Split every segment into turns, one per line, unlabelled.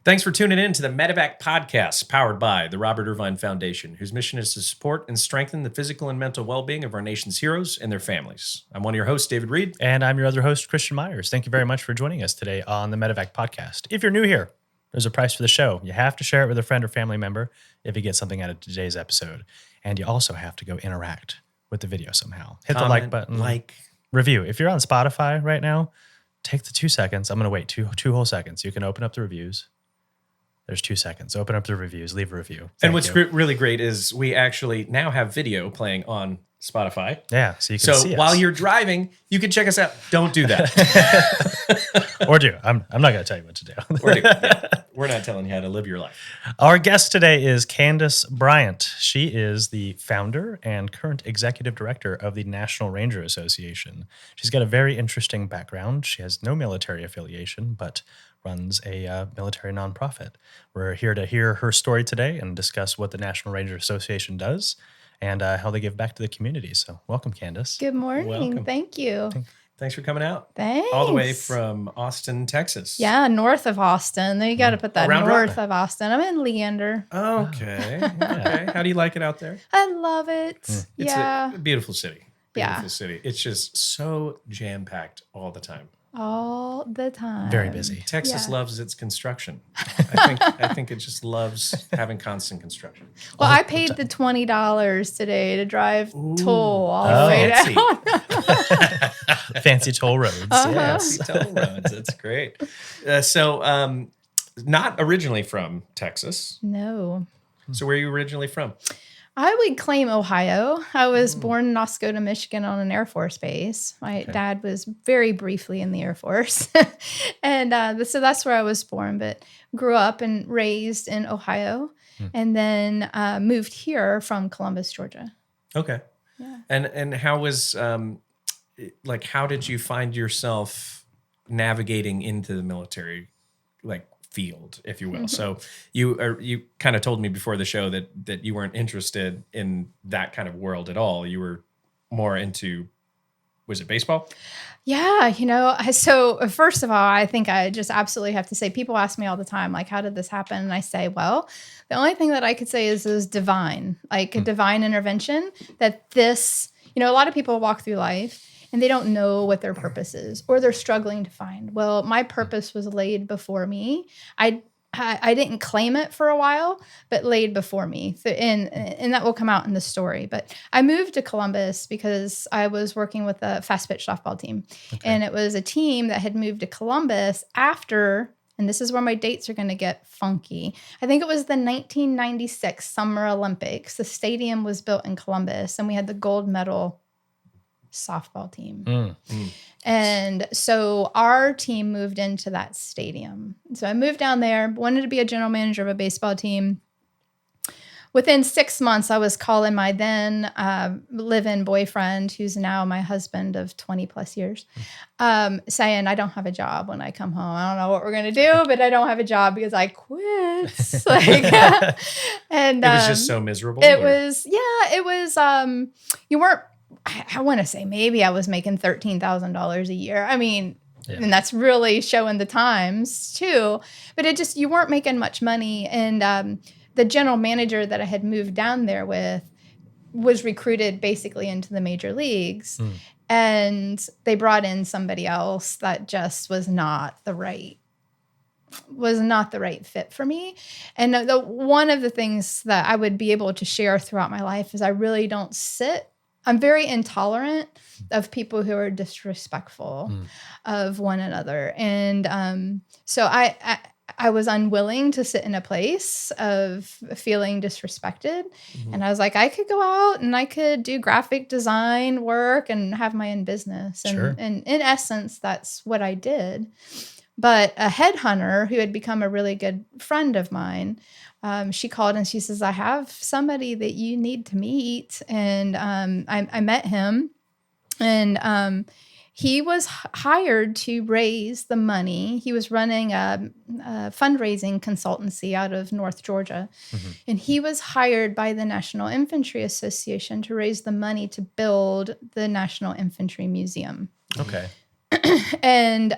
Thanks for tuning in to the Medevac podcast, powered by the Robert Irvine Foundation, whose mission is to support and strengthen the physical and mental well-being of our nation's heroes and their families. I'm one of your hosts, David Reid.
And I'm your other host, Christian Meyers. Thank you very much for joining us today on the Medevac podcast. If you're new here, there's a price for the show. You have to share it with a friend or family member if you get something out of today's episode. And you also have to go interact with the video somehow. Hit the like button. Review. If you're on Spotify right now, take the 2 seconds. I'm going to wait two whole seconds. You can open up the reviews. There's 2 seconds. Open up the reviews. Leave a review.
And what's really great is we actually now have video playing on Spotify.
Yeah, so you can see us.
So while you're driving, you can check us out. Don't do that.
Or do. I'm not going to tell you what to do.
Or do. Yeah. We're not telling you how to live your life.
Our guest today is Candyss Bryant. She is the founder and current executive director of the National Ranger Association. She's got a very interesting background. She has no military affiliation, but runs a military nonprofit. We're here to hear her story today and discuss what the National Ranger Association does and how they give back to the community. So welcome, Candace.
Good morning.
Welcome.
Thank you.
Thanks for coming out.
Thanks.
All the way from Austin, Texas.
Yeah, north of Austin. Then you got to put that
Around
north of Austin. I'm in Leander.
Okay. Okay. How do you like it out there?
I love it.
It's
Yeah.
a beautiful city. Beautiful
Yeah.
city. It's just so jam-packed all the time.
All the time.
Very busy.
Texas
Yeah.
loves its construction. I think it just loves having constant construction.
Well, I paid the $20 today to drive toll all the way
fancy.
down.
Fancy toll roads. Yes.
Fancy toll roads. That's great. So, not originally from Texas.
No.
So where are you originally from?
I would claim Ohio. I was born in Oscoda, Michigan on an Air Force base. My dad was very briefly in the Air Force. And so that's where I was born, but grew up and raised in Ohio and then moved here from Columbus, Georgia.
Okay.
Yeah.
And how was, how did you find yourself navigating into the military, field, if you will? So you kind of told me before the show that you weren't interested in that kind of world at all. You were more into, was it baseball?
Yeah, so first of all, I think I just absolutely have to say, people ask me all the time, how did this happen? And I say, well, the only thing that I could say is divine, a divine intervention that this, a lot of people walk through life and they don't know what their purpose is, or they're struggling to find. Well, my purpose was laid before me. I didn't claim it for a while, but laid before me. And that will come out in the story. But I moved to Columbus because I was working with a fast pitch softball team. Okay. And it was a team that had moved to Columbus after, and this is where my dates are going to get funky. I think it was the 1996 Summer Olympics. The stadium was built in Columbus, and we had the gold medal softball team. And so our team moved into that stadium. So I moved down there, wanted to be a general manager of a baseball team. Within 6 months, I was calling my then live-in boyfriend, who's now my husband of 20 plus years, saying, I don't have a job when I come home. I don't know what we're going to do, but I don't have a job because I quit. And
it was just so miserable.
It was, you weren't, I want to say maybe I was making $13,000 a year. I mean, and that's really showing the times too. But you weren't making much money. And the general manager that I had moved down there with was recruited basically into the major leagues. And they brought in somebody else that just was not the right fit for me. And one of the things that I would be able to share throughout my life is I really don't I'm very intolerant of people who are disrespectful of one another. And so I was unwilling to sit in a place of feeling disrespected. And I was like, I could go out and I could do graphic design work and have my own business. And in essence, that's what I did. But a headhunter who had become a really good friend of mine, she called and she says, I have somebody that you need to meet. And I met him, and he was hired to raise the money. He was running a fundraising consultancy out of North Georgia. And he was hired by the National Infantry Association to raise the money to build the National Infantry Museum.
Okay.
And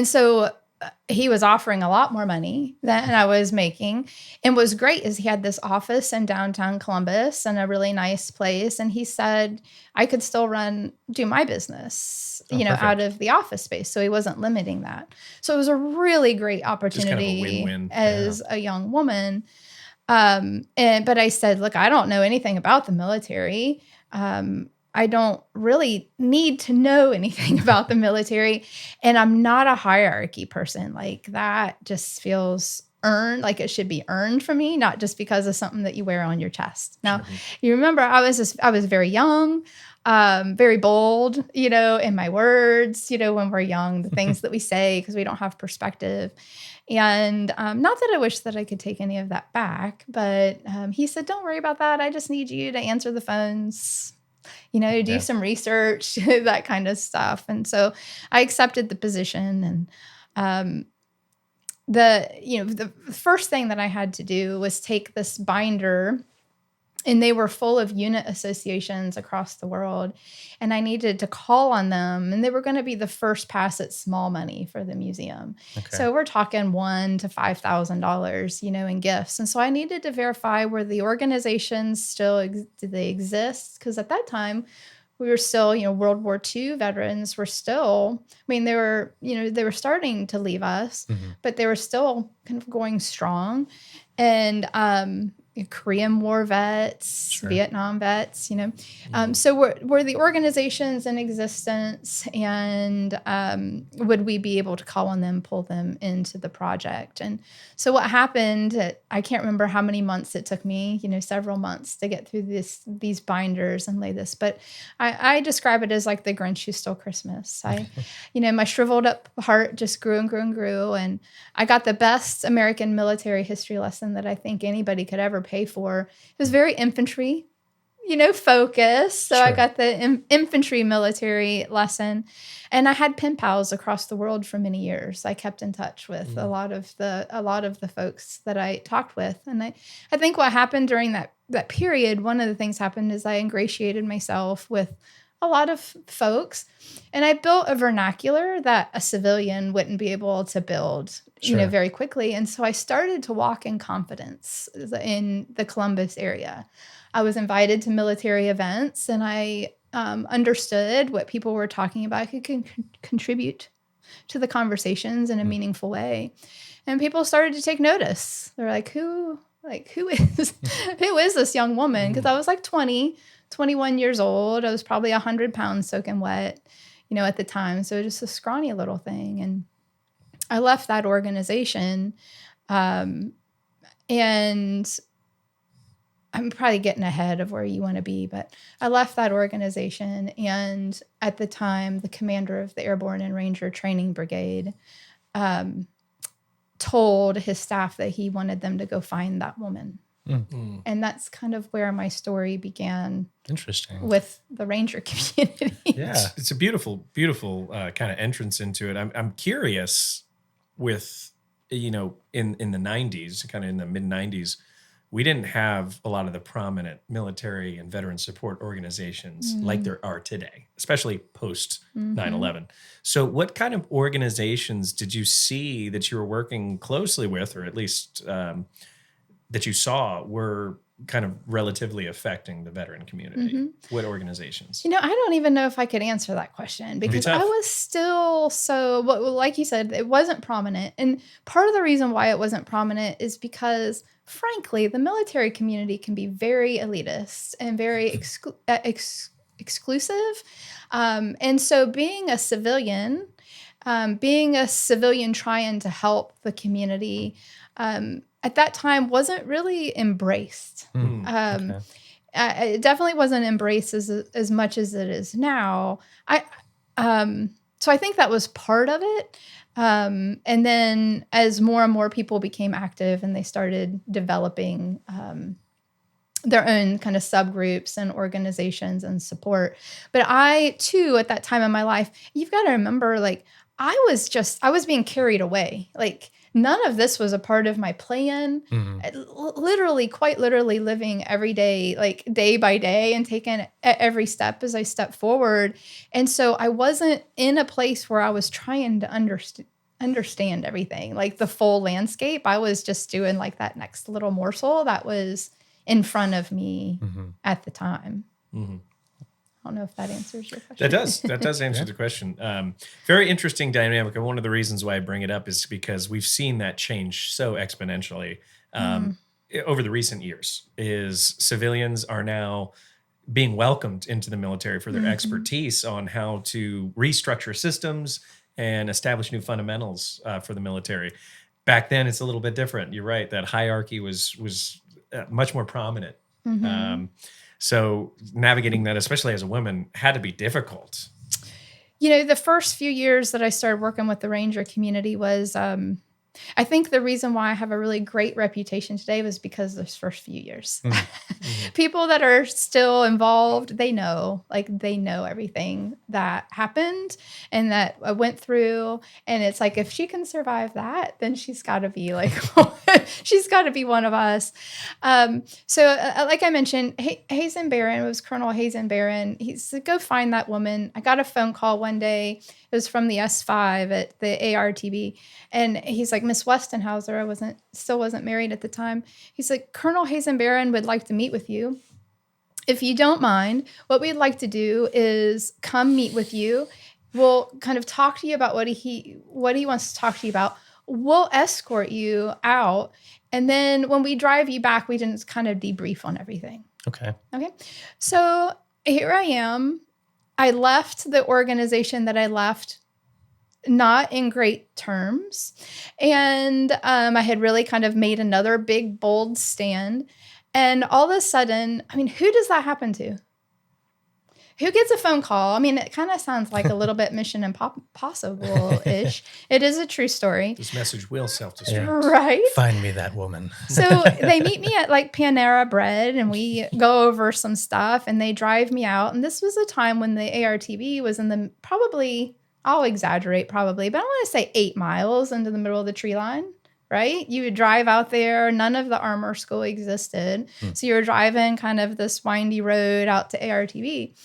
so he was offering a lot more money than I was making. And what was great is he had this office in downtown Columbus and a really nice place. And he said I could still do my business,
perfect.
out of the office space. So he wasn't limiting that. So it was a really really great opportunity
win-win.
as a young woman. But I said, look, I don't know anything about the military. I don't really need to know anything about the military. And I'm not a hierarchy person. Like that just feels earned, like it should be earned for me, not just because of something that you wear on your chest. Now, you remember I was very young, very bold, in my words, when we're young, the things that we say, because we don't have perspective. And not that I wish that I could take any of that back, but he said, don't worry about that. I just need you to answer the phones, do some research, that kind of stuff. And so I accepted the position. And the first thing that I had to do was take this binder, and they were full of unit associations across the world. And I needed to call on them. And they were going to be the first pass at small money for the museum. Okay. So we're talking $1,000 to $5,000, in gifts. And so I needed to verify, were the organizations still, did they exist? Because at that time, we were still, World War II veterans were still, they were starting to leave us, but they were still kind of going strong. And, Korean War vets, sure. Vietnam vets, So were the organizations in existence, and would we be able to call on them, pull them into the project? And so what happened, I can't remember how many months it took me, several months to get through these binders and lay this, but I describe it as like the Grinch who stole Christmas. My shriveled up heart just grew and grew and grew. And I got the best American military history lesson that I think anybody could ever pay for. It was very infantry, focused. So sure. I got the infantry military lesson, and I had pen pals across the world for many years. I kept in touch with a lot of the folks that I talked with. And I think what happened during that period, one of the things happened is I ingratiated myself with a lot of folks, and I built a vernacular that a civilian wouldn't be able to build, sure. Very quickly. And so I started to walk in confidence in the Columbus area. I was invited to military events, and I understood what people were talking about. I could contribute to the conversations in a meaningful way. And people started to take notice. They're like, who is this young woman? Because I was like 21 years old. I was probably 100 pounds soaking wet, at the time. So just a scrawny little thing. And I left that organization, and I'm probably getting ahead of where you want to be, but I left that organization. And at the time, the commander of the Airborne and Ranger Training Brigade told his staff that he wanted them to go find that woman. Mm. And that's kind of where my story began. Interesting. With the Ranger community.
Yeah, it's a beautiful, beautiful kind of entrance into it. I'm curious with, in the 90s, kind of in the mid 90s, we didn't have a lot of the prominent military and veteran support organizations like there are today, especially post 9/11. So what kind of organizations did you see that you were working closely with, or at least that you saw were kind of relatively affecting the veteran community? What organizations?
I don't even know if I could answer that question, because I was still like you said, it wasn't prominent. And part of the reason why it wasn't prominent is because, frankly, the military community can be very elitist and very exclusive. And so being a civilian trying to help the community, at that time wasn't really embraced. It definitely wasn't embraced as much as it is now. So I think that was part of it. And then as more and more people became active and they started developing their own kind of subgroups and organizations and support. But I too, at that time in my life, you've got to remember, like, I was being carried away. Like, none of this was a part of my plan. Quite literally living every day, like day by day, and taking every step as I step forward. And so I wasn't in a place where I was trying to understand everything, like the full landscape. I was just doing like that next little morsel that was in front of me at the time. I don't know if that answers your question.
That does answer the question. Very interesting dynamic. And one of the reasons why I bring it up is because we've seen that change so exponentially over the recent years. Is civilians are now being welcomed into the military for their expertise on how to restructure systems and establish new fundamentals for the military. Back then, it's a little bit different. You're right. That hierarchy was much more prominent. So navigating that, especially as a woman, had to be difficult.
You know, the first few years that I started working with the Ranger community was, I think the reason why I have a really great reputation today was because of those first few years. People that are still involved, they know everything that happened and that I went through. And it's like, if she can survive that, then she's got to be like, she's got to be one of us. So like I mentioned, Hazen Barron, it was Colonel Hazen Barron. He said, go find that woman. I got a phone call one day. It was from the S5 at the ARTB. And he's like, Miss Westenhauser, I still wasn't married at the time. He's like, Colonel Hazen Barron would like to meet with you. If you don't mind, what we'd like to do is come meet with you. We'll kind of talk to you about what he wants to talk to you about. We'll escort you out. And then when we drive you back, we can just kind of debrief on everything.
Okay.
So here I am. I left the organization that I left not in great terms. And I had really kind of made another big, bold stand. And all of a sudden, I mean, who does that happen to? Who gets a phone call? I mean, it kind of sounds like a little bit Mission Impossible-ish. It is a true story.
This message will self-destruct.
Right?
Find me that woman.
So they meet me at like Panera Bread and we go over some stuff and they drive me out. And this was a time when the ARTB was in the probably, I'll exaggerate probably, but I want to say 8 miles into the middle of the tree line. Right? You would drive out there. None of the armor school existed. So you were driving kind of this windy road out to ARTB.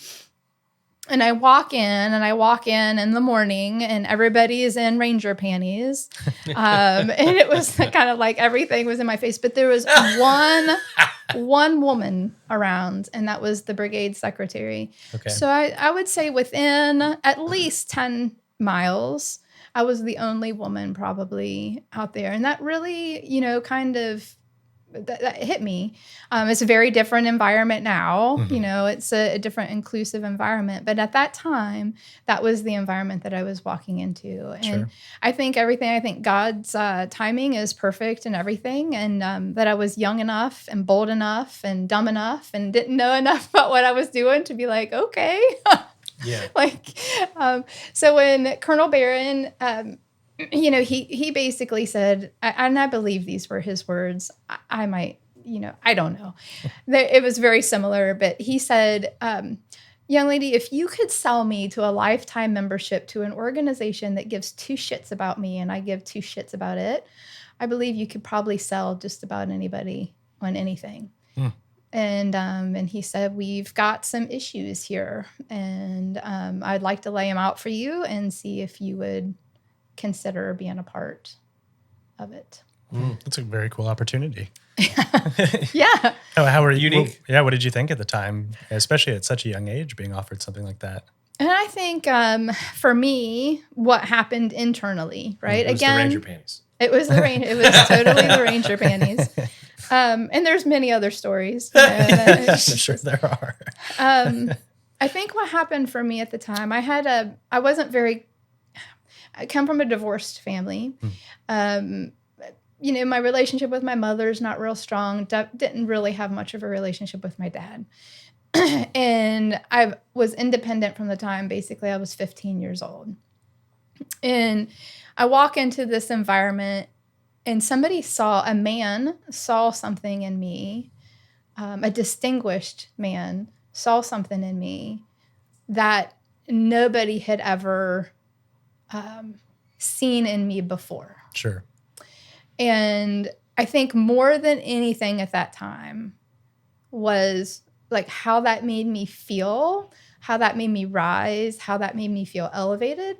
And I walk in in the morning and everybody is in Ranger panties. And it was kind of like everything was in my face. But there was one woman around, and that was the brigade secretary.
Okay.
So I would say within at least 10 miles, I was the only woman probably out there. And that really, kind of that hit me. It's a very different environment now. It's a different inclusive environment. But at that time, that was the environment that I was walking into. And I think God's timing is perfect and everything. And that I was young enough and bold enough and dumb enough and didn't know enough about what I was doing to be like, okay. Yeah. So when Colonel Barron, he basically said, and I believe these were his words. I might, I don't know. It was very similar, but he said, young lady, if you could sell me to a lifetime membership to an organization that gives 2 shits about me and I give 2 shits about it, I believe you could probably sell just about anybody on anything. And he said, we've got some issues here, and I'd like to lay them out for you and see if you would consider being a part of it.
That's a very cool opportunity.
Yeah.
How were you?
Unique.
What did you think at the time, especially at such a young age, being offered something like that?
And I think for me, what happened internally, right?
It was the Ranger panties.
It was totally the Ranger panties. And there's many other stories.
I'm sure there are.
I think what happened for me at the time, I come from a divorced family. My relationship with my mother is not real strong. Didn't really have much of a relationship with my dad. And I was independent from the time, basically, I was 15 years old. And I walk into this environment and a man saw something in me, a distinguished man saw something in me that nobody had ever seen in me before.
Sure.
And I think more than anything at that time was like how that made me feel, how that made me rise, how that made me feel elevated.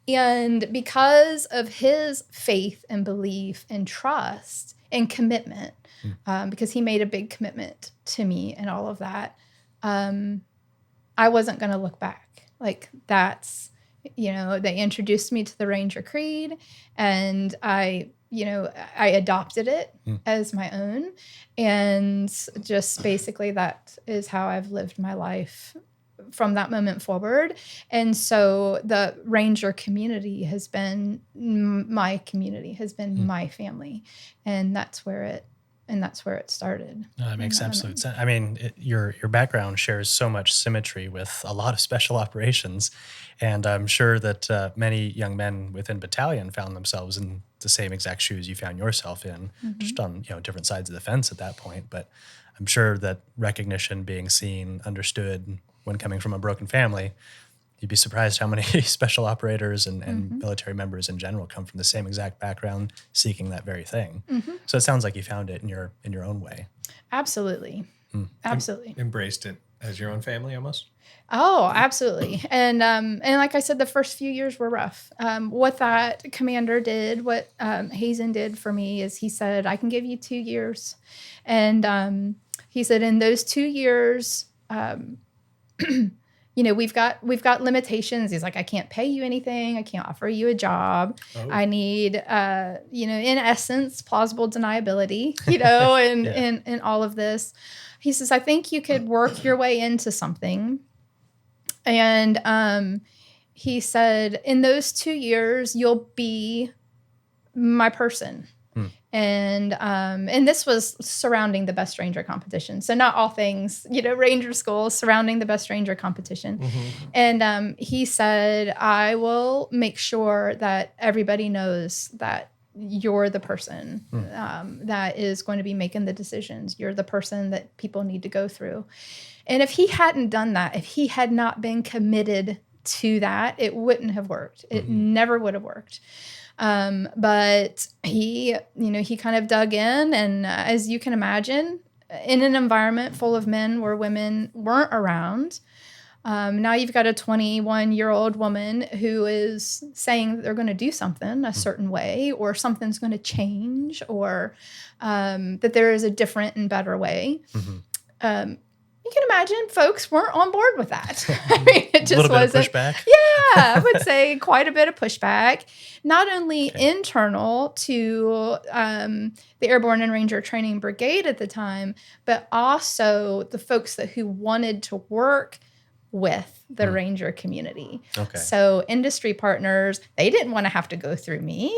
And because of his faith and belief and trust and commitment, because he made a big commitment to me and all of that, I wasn't going to look back. Like that's, they introduced me to the Ranger Creed, and I adopted it as my own. And just basically that is how I've lived my life from that moment forward. And so the Ranger community has been my community, has been my family. And that's where it started.
No, that makes absolute sense. I mean, your background shares so much symmetry with a lot of special operations, and I'm sure that many young men within battalion found themselves in the same exact shoes you found yourself in, just on different sides of the fence at that point. But I'm sure that recognition, being seen, understood, when coming from a broken family, you'd be surprised how many special operators and military members in general come from the same exact background, seeking that very thing. So it sounds like you found it in your own way.
Absolutely. Absolutely.
Embraced it as your own family almost?
Oh, absolutely. And like I said, the first few years were rough. What that commander did, what Hazen did for me is he said, I can give you 2 years. And he said, in those 2 years, we've got limitations. He's like, I can't pay you anything. I can't offer you a job. Oh. I need, in essence, plausible deniability, and all of this. He says, I think you could work your way into something. And he said, in those 2 years, you'll be my person. And this was surrounding the Best Ranger competition. So not all things, Ranger school, surrounding the Best Ranger competition. And he said, I will make sure that everybody knows that you're the person that is going to be making the decisions. You're the person that people need to go through. And if he hadn't done that, if he had not been committed to that, it wouldn't have worked. It never would have worked. But he kind of dug in, and as you can imagine, in an environment full of men where women weren't around, now you've got a 21-year-old woman who is saying that they're going to do something a certain way, or something's going to change, or that there is a different and better way. You can imagine folks weren't on board with that. I mean, it just wasn't.
Pushback.
Yeah, I would say quite a bit of pushback, not only internal to the Airborne and Ranger Training Brigade at the time, but also the folks who wanted to work with the Ranger community. Okay. So industry partners, they didn't want to have to go through me.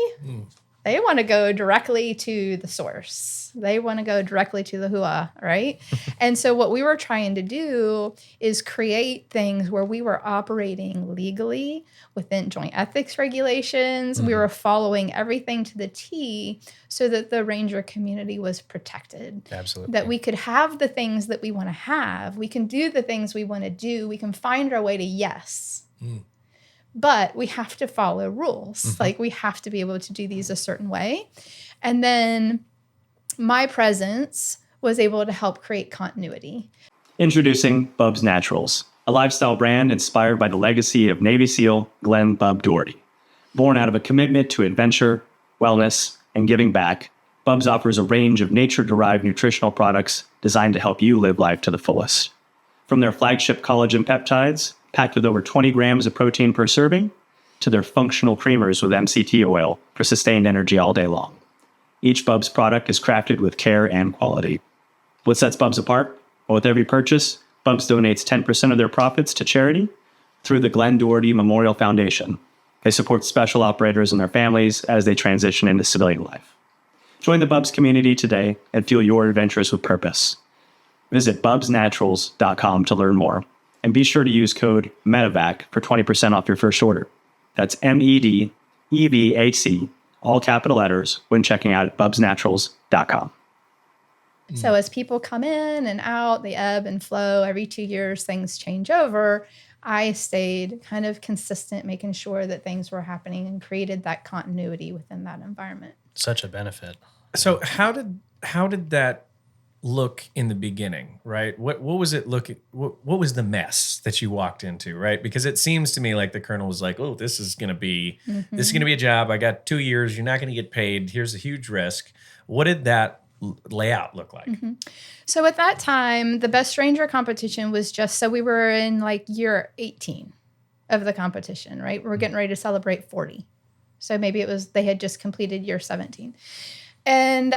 They want to go directly to the source. They want to go directly to the hua, right? And so what we were trying to do is create things where we were operating legally within joint ethics regulations. We were following everything to the T so that the Ranger community was protected.
Absolutely.
That we could have the things that we want to have. We can do the things we want to do. We can find our way to yes. But we have to follow rules. Like, we have to be able to do these a certain way. And then my presence was able to help create continuity.
Introducing Bub's Naturals, a lifestyle brand inspired by the legacy of Navy SEAL Glenn Bub Doherty. Born out of a commitment to adventure, wellness, and giving back, Bub's offers a range of nature-derived nutritional products designed to help you live life to the fullest. From their flagship collagen peptides, packed with over 20 grams of protein per serving, to their functional creamers with MCT oil for sustained energy all day long. Each Bub's product is crafted with care and quality. What sets Bub's apart? Well, with every purchase, Bub's donates 10% of their profits to charity through the Glenn Doherty Memorial Foundation. They support special operators and their families as they transition into civilian life. Join the Bub's community today and fuel your adventures with purpose. Visit bubsnaturals.com to learn more. And be sure to use code Medevac for 20% off your first order. That's MEDEVAC, all capital letters, when checking out at bubsnaturals.com.
So as people come in and out, they ebb and flow. Every 2 years, things change over. I stayed kind of consistent, making sure that things were happening and created that continuity within that environment.
Such a benefit.
So how did that look in the beginning, right? What was it looking? What was the mess that you walked into, right? Because it seems to me like the colonel was like, "Oh, this is going to be a job. I got 2 years. You're not going to get paid. Here's a huge risk." What did that layout look like?
So at that time, the Best Stranger competition was so we were in like year 18 of the competition, right? We're getting ready to celebrate 40. So maybe they had just completed year 17. And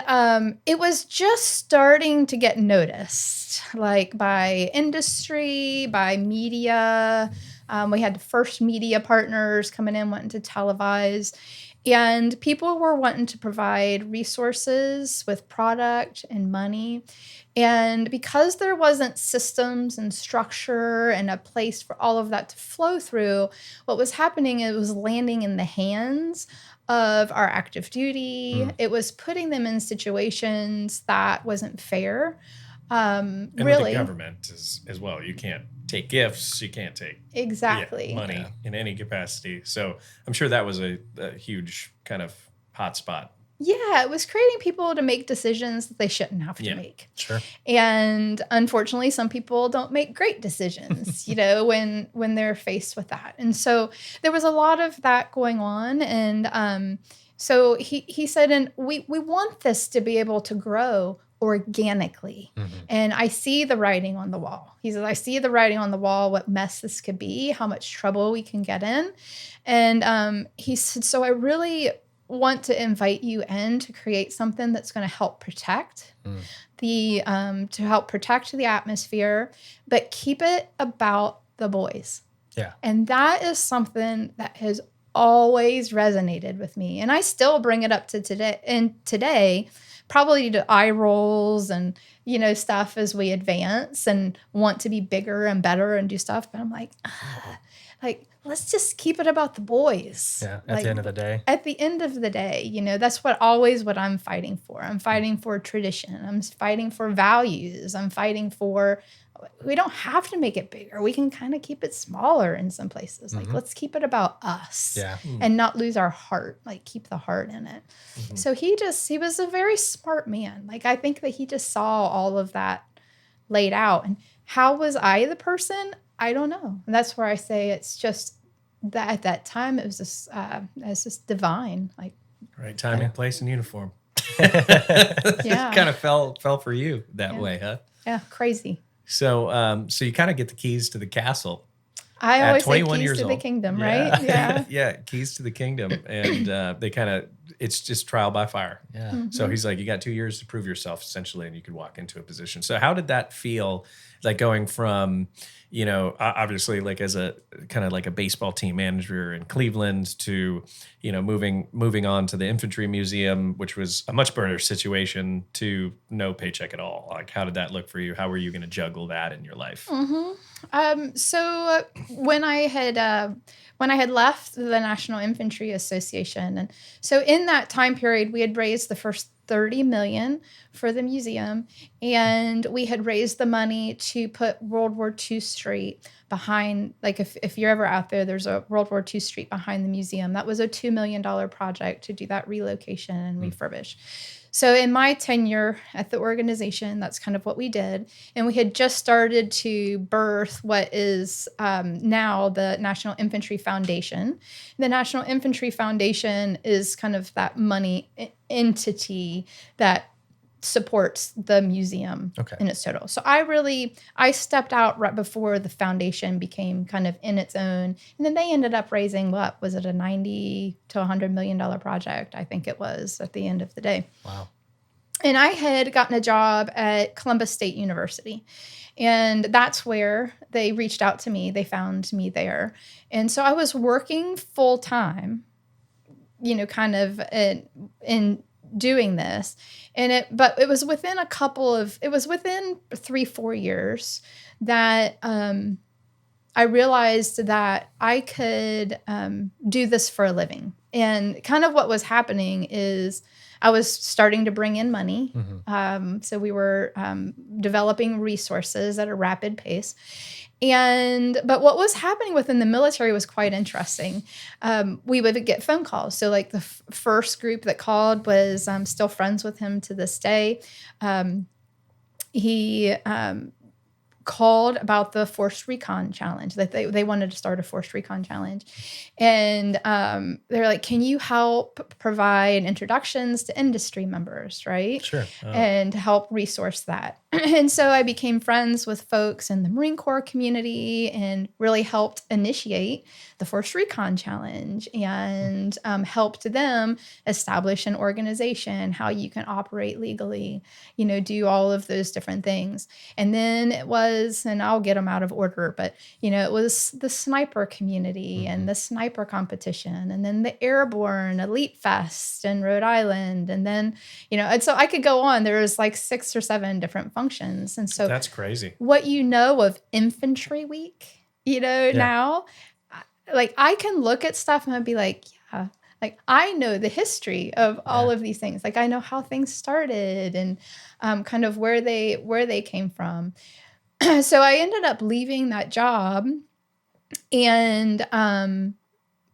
it was just starting to get noticed, like by industry, by media. We had the first media partners coming in, wanting to televise. And people were wanting to provide resources with product and money. And because there wasn't systems and structure and a place for all of that to flow through, what was happening, it was landing in the hands of our active duty. It was putting them in situations that wasn't fair.
And
really,
with the government as well. You can't take gifts. You can't take money in any capacity. So I'm sure that was a huge kind of hot spot.
Yeah, it was creating people to make decisions that they shouldn't have to make.
Sure.
And unfortunately, some people don't make great decisions, when they're faced with that. And so there was a lot of that going on. And so he said, and we want this to be able to grow organically. And I see the writing on the wall. He says, I see the writing on the wall, what mess this could be, how much trouble we can get in. And he said, so I really want to invite you in to create something that's going to help protect the atmosphere, but keep it about the boys.
Yeah.
And that is something that has always resonated with me. And I still bring it up to today. And today, probably to eye rolls and, stuff as we advance and want to be bigger and better and do stuff. But I'm like, let's just keep it about the boys.
Yeah. At the end of the day.
At the end of the day, that's what I'm fighting for. I'm fighting for tradition. I'm fighting for values. I'm fighting for, we don't have to make it bigger. We can kind of keep it smaller in some places. Like, let's keep it about us and not lose our heart, like keep the heart in it. So he was a very smart man. Like, I think that he just saw all of that laid out. And how was I the person? I don't know. And that's where I say it's just that at that time, it was just divine. Like,
right. Timing, place, and uniform.
Yeah.
Kind of fell for you that way, huh?
Yeah. Crazy.
So, so you kind of get the keys to the castle.
I always say
21
keys
years
to the
old.
kingdom, right? Yeah.
Yeah, keys to the kingdom. And it's just trial by fire.
Yeah.
So he's like, you got 2 years to prove yourself, essentially, and you could walk into a position. So how did that feel, like going from, obviously like as a kind of like a baseball team manager in Cleveland to, moving on to the Infantry Museum, which was a much better situation, to no paycheck at all? Like, how did that look for you? How were you going to juggle that in your life?
So when I had left the National Infantry Association, and so in that time period, we had raised the first $30 million for the museum, and we had raised the money to put World War II Street behind. Like, if you're ever out there, there's a World War II Street behind the museum. That was a $2 million project to do that relocation and refurbish. So in my tenure at the organization, that's kind of what we did. And we had just started to birth what is now the National Infantry Foundation. The National Infantry Foundation is kind of that money entity that supports the museum in its total. So I stepped out right before the foundation became kind of in its own. And then they ended up raising, what was it, a $90 to $100 million project? I think it was at the end of the day.
Wow.
And I had gotten a job at Columbus State University. And that's where they reached out to me. They found me there. And so I was working full time, kind of in doing this. But it was within it was within 3-4 years that I realized that I could do this for a living. And kind of what was happening is I was starting to bring in money. So we were developing resources at a rapid pace. But what was happening within the military was quite interesting. We would get phone calls. So like the first group that called was, I'm still friends with him to this day. he called about the forced recon challenge, that they wanted to start a forced recon challenge. And they're like, can you help provide introductions to industry members, right?
Sure.
And help resource that. And so I became friends with folks in the Marine Corps community and really helped initiate the Forced Recon Challenge and helped them establish an organization, how you can operate legally, do all of those different things. And then it was, and I'll get them out of order, but, it was the sniper community and the sniper competition, and then the Airborne Elite Fest in Rhode Island. And then, and so I could go on. There was like 6 or 7 different functions. And so
that's crazy.
What of Infantry Week, now, like I can look at stuff and I'd be like, yeah, like I know the history of all of these things. Like I know how things started and kind of where they came from. So I ended up leaving that job and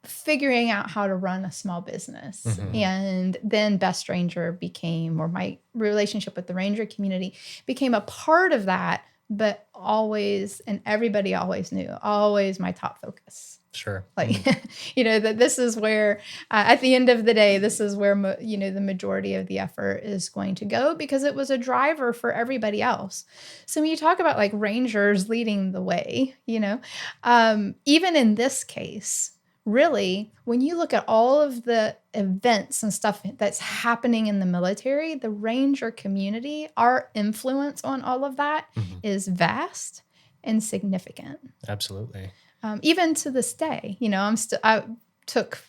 figuring out how to run a small business. And then Best Ranger became, or my relationship with the Ranger community became a part of that, but always, and everybody always knew, always my top focus.
Sure.
Like, that this is where, at the end of the day, this is where, the majority of the effort is going to go, because it was a driver for everybody else. So when you talk about like Rangers leading the way, even in this case, really, when you look at all of the events and stuff that's happening in the military, the Ranger community, our influence on all of that is vast and significant.
Absolutely.
Even to this day, I took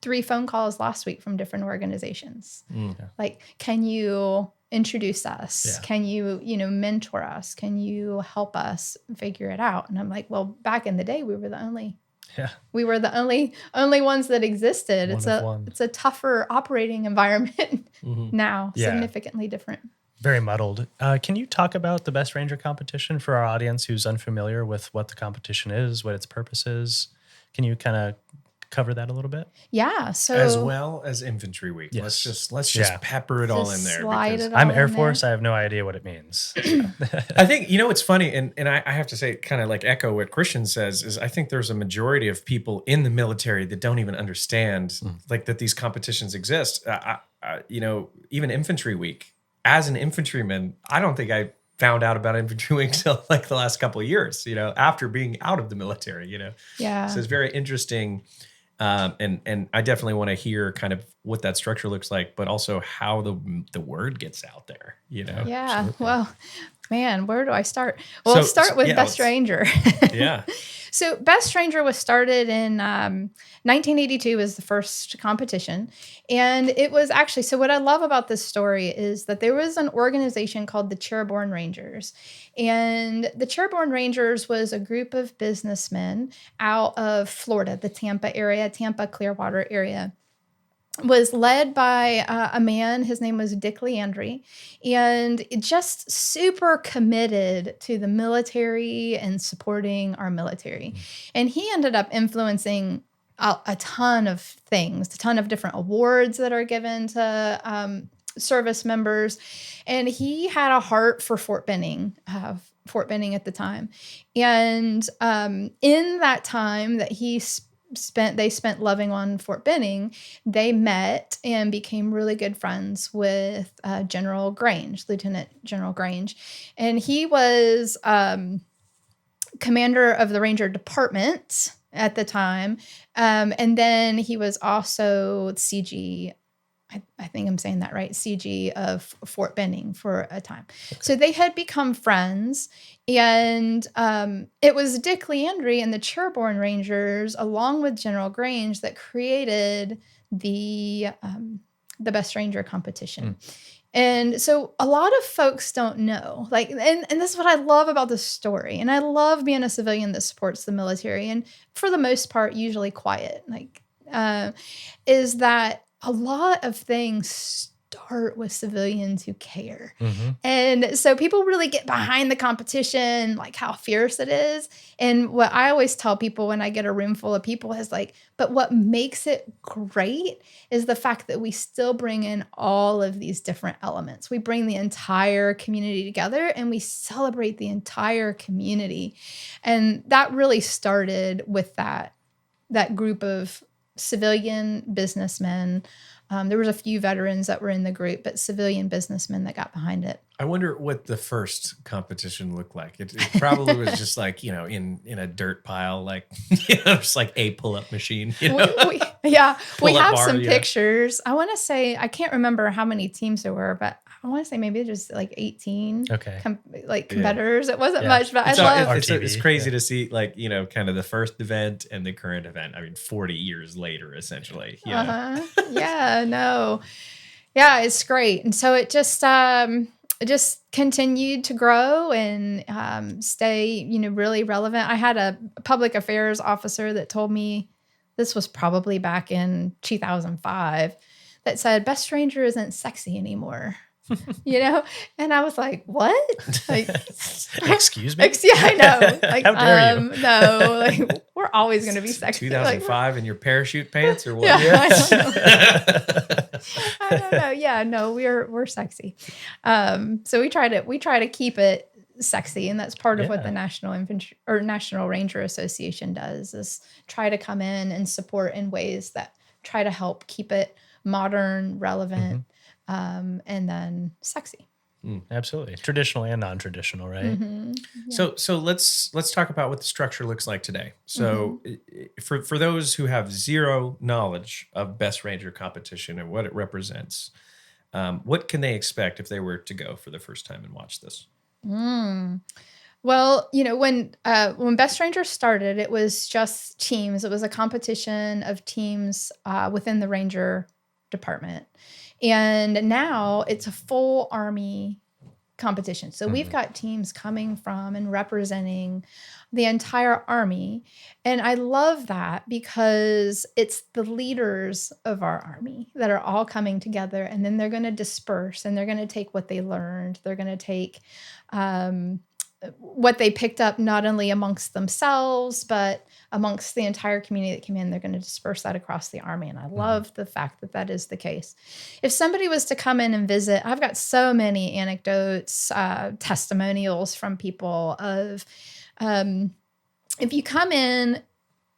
3 phone calls last week from different organizations. Like, can you introduce us?
Yeah.
Can you, mentor us? Can you help us figure it out? And I'm like, well, back in the day, we were the only ones that existed. It's a tougher operating environment now, significantly different.
Very muddled. Can you talk about the Best Ranger competition for our audience who's unfamiliar with what the competition is, what its purpose is? Can you kind of cover that a little bit?
Yeah. So
as well as Infantry Week.
Yes.
Let's just pepper it all in there. Because
I'm Air Force. I have no idea what it means.
I think, it's funny, and I have to say, kind of like echo what Christian says, is I think there's a majority of people in the military that don't even understand like that these competitions exist. Even Infantry Week. As an infantryman, I don't think I found out about Infantry Week until like the last couple of years, after being out of the military,
Yeah.
So it's very interesting. And I definitely want to hear kind of what that structure looks like, but also how the word gets out there,
Yeah.
Absolutely.
Well, man, where do I start? Well, let's start with Best Ranger.
Yeah.
So Best Ranger was started in 1982 was the first competition. And it was actually, so what I love about this story is that there was an organization called the Chairborne Rangers. And the Chairborne Rangers was a group of businessmen out of Florida, the Tampa, Clearwater area. Was led by a man, his name was Dick Leandri, and just super committed to the military and supporting our military. And he ended up influencing a ton of things, a ton of different awards that are given to service members. And he had a heart for Fort Benning at the time. And in that time that they spent loving on Fort Benning, they met and became really good friends with General Grange, Lieutenant General Grange. And he was commander of the Ranger Department at the time. And then he was also CG, I think I'm saying that right, CG of Fort Benning for a time. Okay. So they had become friends. And it was Dick Leandri and the Chairborne Rangers, along with General Grange, that created the Best Ranger competition. And so a lot of folks don't know, like, and this is what I love about this story. And I love being a civilian that supports the military, and for the most part, usually quiet, is that a lot of things start with civilians who care. And so people really get behind the competition, like how fierce it is. And what I always tell people when I get a room full of people is like, but what makes it great is the fact that we still bring in all of these different elements. We bring the entire community together and we celebrate the entire community. And that really started with that group of civilian businessmen. There was a few veterans that were in the group, but civilian businessmen that got behind it.
I wonder what the first competition looked like. It probably was just like, in a dirt pile, like, just like a pull-up machine.
We
Pull-up
have
bar,
some pictures. I want to say, I can't remember how many teams there were, but I want to say maybe just like 18 competitors. It wasn't much, but
it's crazy to see, like, kind of the first event and the current event. I mean, 40 years later, essentially. Yeah,
it's great. And so it just continued to grow and stay, really relevant. I had a public affairs officer that told me, this was probably back in 2005, that said, Best Stranger isn't sexy anymore. And I was like, what? Like,
excuse me?
Yeah, I know. Like,
how dare you?
No, like, we're always going to be sexy.
2005 in your parachute pants or what?
Yeah. I don't know. Yeah, no, we're sexy. So we try to keep it sexy, and that's part of what the National Infantry or National Ranger Association does, is try to come in and support in ways that try to help keep it modern, relevant, and then sexy.
Absolutely. Traditional and non-traditional, right?
So let's talk about what the structure looks like today. So for those who have zero knowledge of Best Ranger competition and what it represents, what can they expect if they were to go for the first time and watch this?
Well, when Best Ranger started, it was just teams. It was a competition of teams within the Ranger department. And now it's a full Army competition. So we've got teams coming from and representing the entire Army. And I love that because it's the leaders of our Army that are all coming together, and then they're going to disperse and they're going to take what they learned. They're going to take what they picked up, not only amongst themselves, but amongst the entire community that came in. They're going to disperse that across the Army. And I love the fact that that is the case. If somebody was to come in and visit, I've got so many anecdotes, testimonials from people of, if you come in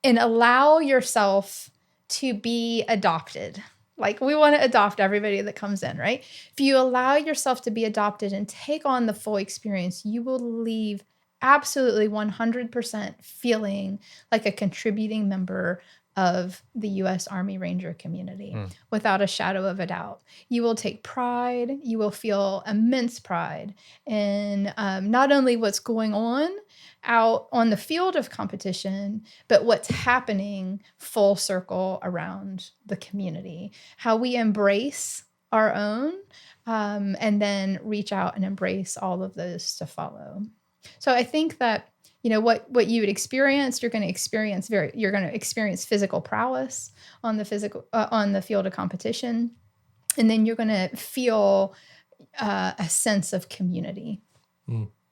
and allow yourself to be adopted, like we want to adopt everybody that comes in, right? If you allow yourself to be adopted and take on the full experience, you will leave absolutely 100% feeling like a contributing member of the U.S. Army Ranger community without a shadow of a doubt. You will take pride. You will feel immense pride in not only what's going on out on the field of competition, but what's happening full circle around the community, how we embrace our own and then reach out and embrace all of those to follow. So I think that, what you would experience, you're going to experience physical prowess on the field of competition. And then you're going to feel a sense of community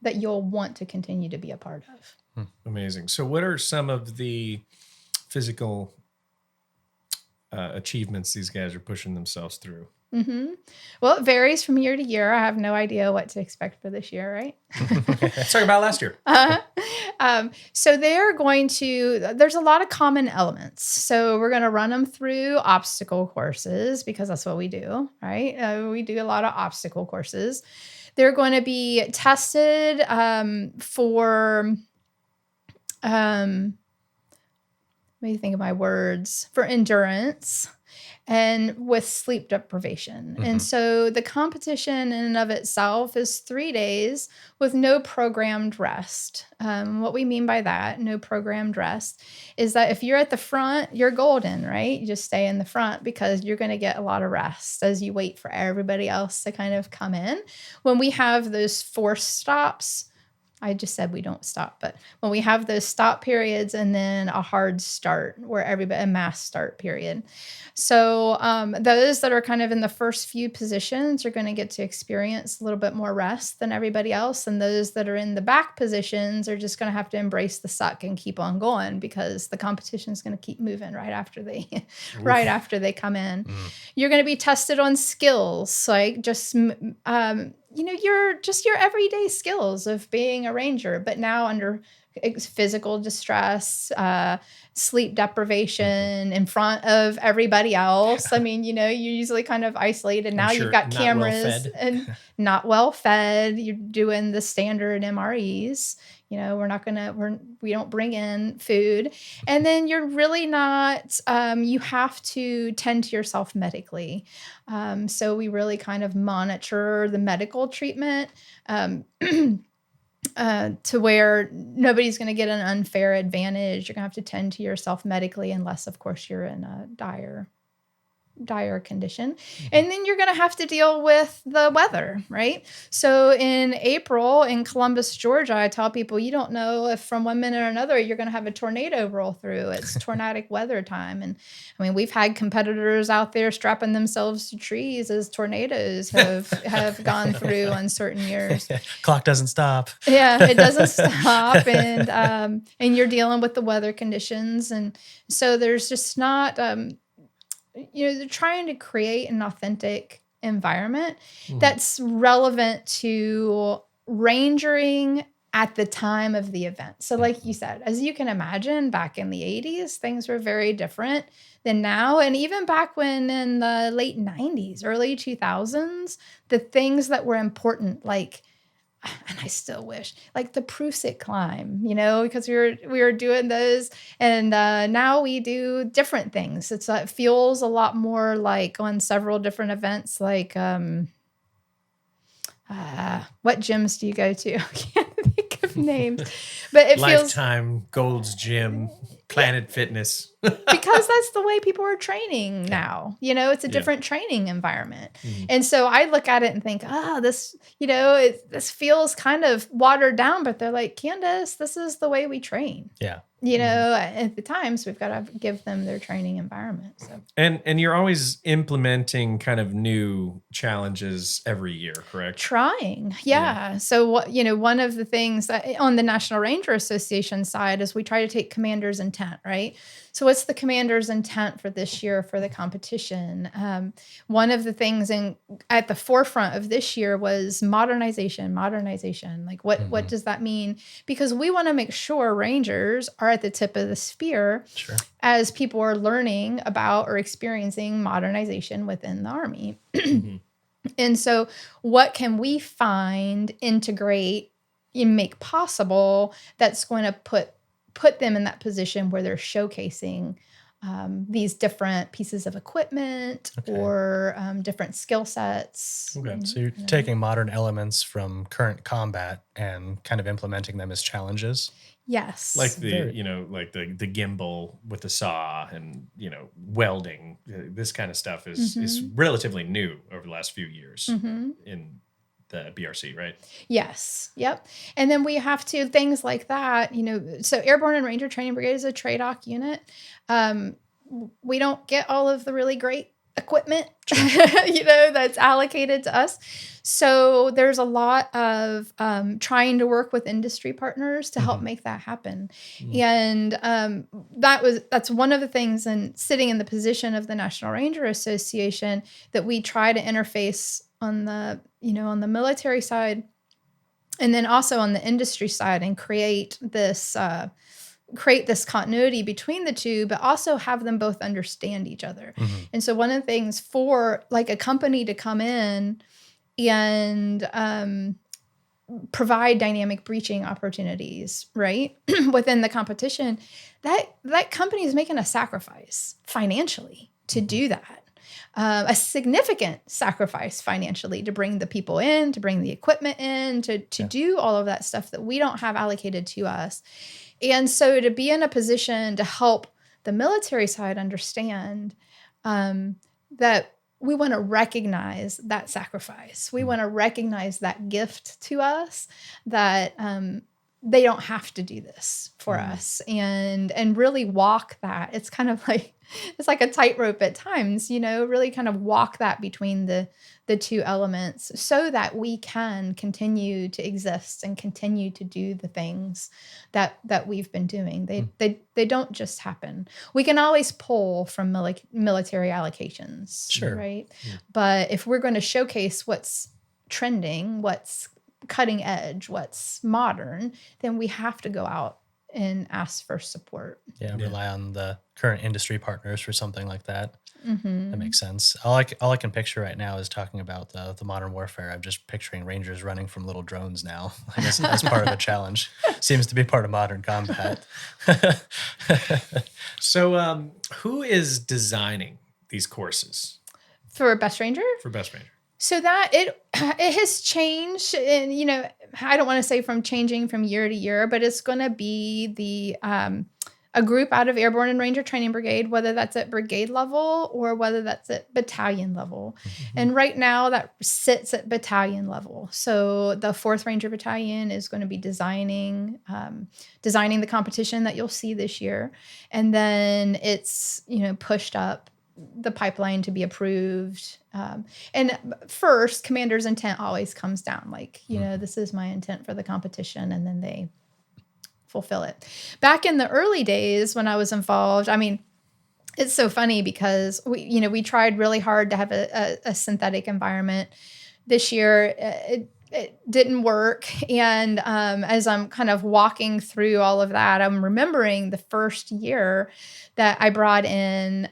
that you'll want to continue to be a part of.
Amazing. So what are some of the physical achievements these guys are pushing themselves through?
Well, it varies from year to year. I have no idea what to expect for this year, right?
Let's talk about last year.
So there's a lot of common elements. So we're going to run them through obstacle courses because that's what we do, right? We do a lot of obstacle courses. They're going to be tested for, let me think of my words, for endurance and with sleep deprivation. And so the competition in and of itself is 3 days with no programmed rest. What we mean by that, no programmed rest, is that if you're at the front, you're golden, right? You just stay in the front because you're going to get a lot of rest as you wait for everybody else to kind of come in. When we have those forced stops, I just said we don't stop, but when we have those stop periods and then a hard start where a mass start period. So those that are kind of in the first few positions are going to get to experience a little bit more rest than everybody else. And those that are in the back positions are just going to have to embrace the suck and keep on going because the competition is going to keep moving right after they come in. You're going to be tested on skills, like just your everyday skills of being a ranger, but now under physical distress, sleep deprivation in front of everybody else. I mean, you're usually kind of isolated. Now you've got cameras and not well fed. You're doing the standard MREs. We don't bring in food. And then you're really not, you have to tend to yourself medically. So we really kind of monitor the medical treatment to where nobody's going to get an unfair advantage. You're going to have to tend to yourself medically unless, of course, you're in a dire condition. And then you're going to have to deal with the weather, right? So in April in Columbus, Georgia, I tell people you don't know if from one minute or another you're going to have a tornado roll through. It's tornadic weather time. And I mean, we've had competitors out there strapping themselves to trees as tornadoes have gone through on certain years.
Clock doesn't stop.
Yeah, it doesn't stop. And you're dealing with the weather conditions. And so there's just not, they're trying to create an authentic environment that's relevant to rangering at the time of the event. So like you said, as you can imagine, back in the 80s, things were very different than now. And even back when in the late 90s, early 2000s, the things that were important, like, and I still wish, like the Prusik climb, because we were doing those, and now we do different things. It feels a lot more like on several different events, like what gyms do you go to? I can't think of names, but it feels
Lifetime, Gold's Gym, Planet Fitness.
because that's the way people are training now. It's a different training environment. And so I look at it and think, this, this feels kind of watered down, but they're like, Candace, this is the way we train.
Yeah.
At the times we've got to give them their training environment. So.
And you're always implementing kind of new challenges every year, correct?
Trying. Yeah. So one of the things that on the National Ranger Association side is we try to take commander's intent, right? So what's the commander's intent for this year for the competition? One of the things at the forefront of this year was modernization. Like what does that mean? Because we want to make sure Rangers are at the tip of the spear as people are learning about or experiencing modernization within the Army. And so what can we find, integrate, and make possible that's going to put them in that position where they're showcasing these different pieces of equipment or different skill sets.
Okay. So you're taking modern elements from current combat and kind of implementing them as challenges.
Yes.
Like the gimbal with the saw and, welding, this kind of stuff is relatively new over the last few years in the BRC, right?
Yes. Yep. And then we have to, things like that, so Airborne and Ranger Training Brigade is a TRADOC unit. We don't get all of the really great equipment, that's allocated to us. So there's a lot of trying to work with industry partners to help make that happen. And that's one of the things, and sitting in the position of the National Ranger Association, that we try to interface on the military side and then also on the industry side and create this continuity between the two, but also have them both understand each other. And so one of the things for like a company to come in and provide dynamic breaching opportunities, right, within the competition, that company is making a sacrifice financially to do that. A significant sacrifice financially to bring the people in, to bring the equipment in, to do all of that stuff that we don't have allocated to us. And so to be in a position to help the military side understand that we want to recognize that sacrifice. We want to recognize that gift to us that they don't have to do this for us, and really walk that. It's kind of like, it's like a tightrope at times, really kind of walk that between the two elements so that we can continue to exist and continue to do the things that we've been doing. They don't just happen. We can always pull from military allocations,
Sure.
right? But if we're going to showcase what's trending, what's cutting edge, what's modern, then we have to go out and ask for support.
Yeah, rely on the current industry partners for something like that.
Mm-hmm.
That makes sense. All I can picture right now is talking about the modern warfare. I'm just picturing Rangers running from little drones now. I guess that's part of a challenge. Seems to be part of modern combat.
So, who is designing these courses
For Best Ranger?
for Best Ranger?
So that it has changed, and I don't want to say changing from year to year, but it's going to be a group out of Airborne and Ranger Training Brigade, whether that's at brigade level or whether that's at battalion level. And right now that sits at battalion level. So the 4th Ranger Battalion is going to be designing the competition that you'll see this year, and then it's pushed up the pipeline to be approved. And first, commander's intent always comes down, like, this is my intent for the competition, and then they fulfill it. Back in the early days when I was involved, I mean, it's so funny because we tried really hard to have a synthetic environment. This year, it didn't work. And as I'm kind of walking through all of that, I'm remembering the first year that I brought in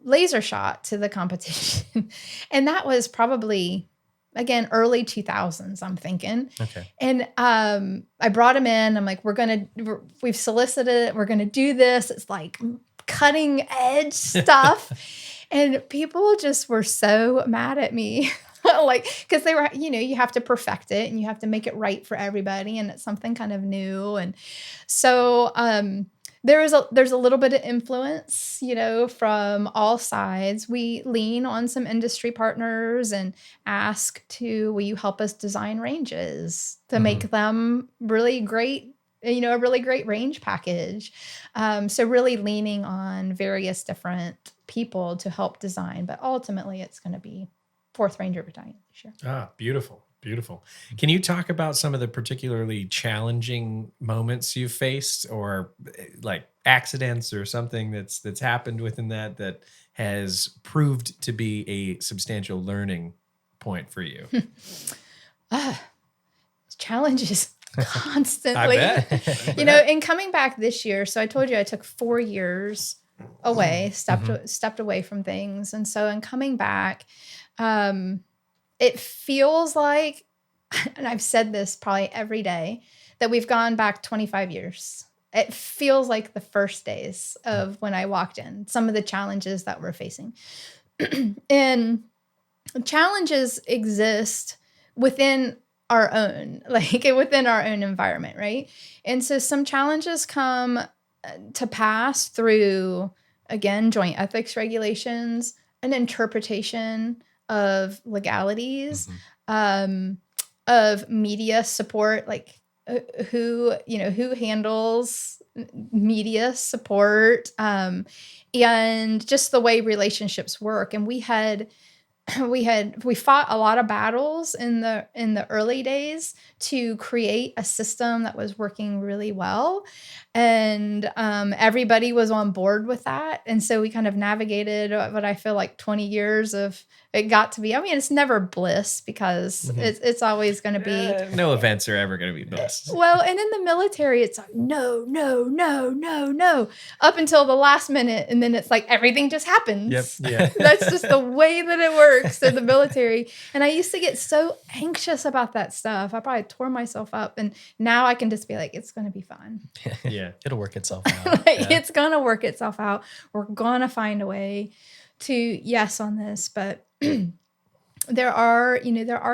laser shot to the competition. And that was probably, again, early 2000s, I'm thinking.
Okay.
And I brought him in. I'm like, we've solicited it. We're going to do this. It's like cutting edge stuff. And people just were so mad at me. Like, because they were, you have to perfect it and you have to make it right for everybody. And it's something kind of new. And so, there's a little bit of influence, from all sides. We lean on some industry partners and ask will you help us design ranges to make them really great, a really great range package. So really leaning on various different people to help design, but ultimately it's going to be 4th Ranger Battalion this year.
Ah, beautiful. Beautiful. Can you talk about some of the particularly challenging moments you've faced, or like accidents or something that's happened within that has proved to be a substantial learning point for you?
Challenges constantly.
I bet.
And coming back this year, so I told you I took 4 years away, stepped away from things. And so in coming back, it feels like, and I've said this probably every day, that we've gone back 25 years. It feels like the first days of when I walked in, some of the challenges that we're facing. And challenges exist within our own environment, right? And so some challenges come to pass through, again, joint ethics regulations, an interpretation of legalities, of media support, like who handles media support, and just the way relationships work. And we fought a lot of battles in the early days to create a system that was working really well. And everybody was on board with that. And so we kind of navigated what I feel like 20 years of it got to be. I mean, it's never bliss because it's always going to be.
No events are ever going to be bliss.
Well, and in the military, it's like, no, up until the last minute. And then it's like everything just happens.
Yep. Yeah.
That's just the way that it works in the military. And I used to get so anxious about that stuff. I probably tore myself up. And now I can just be like, it's going to be fine.
Yeah.
It'll work itself out.
It's going to work itself out. We're going to find a way to yes on this. But there are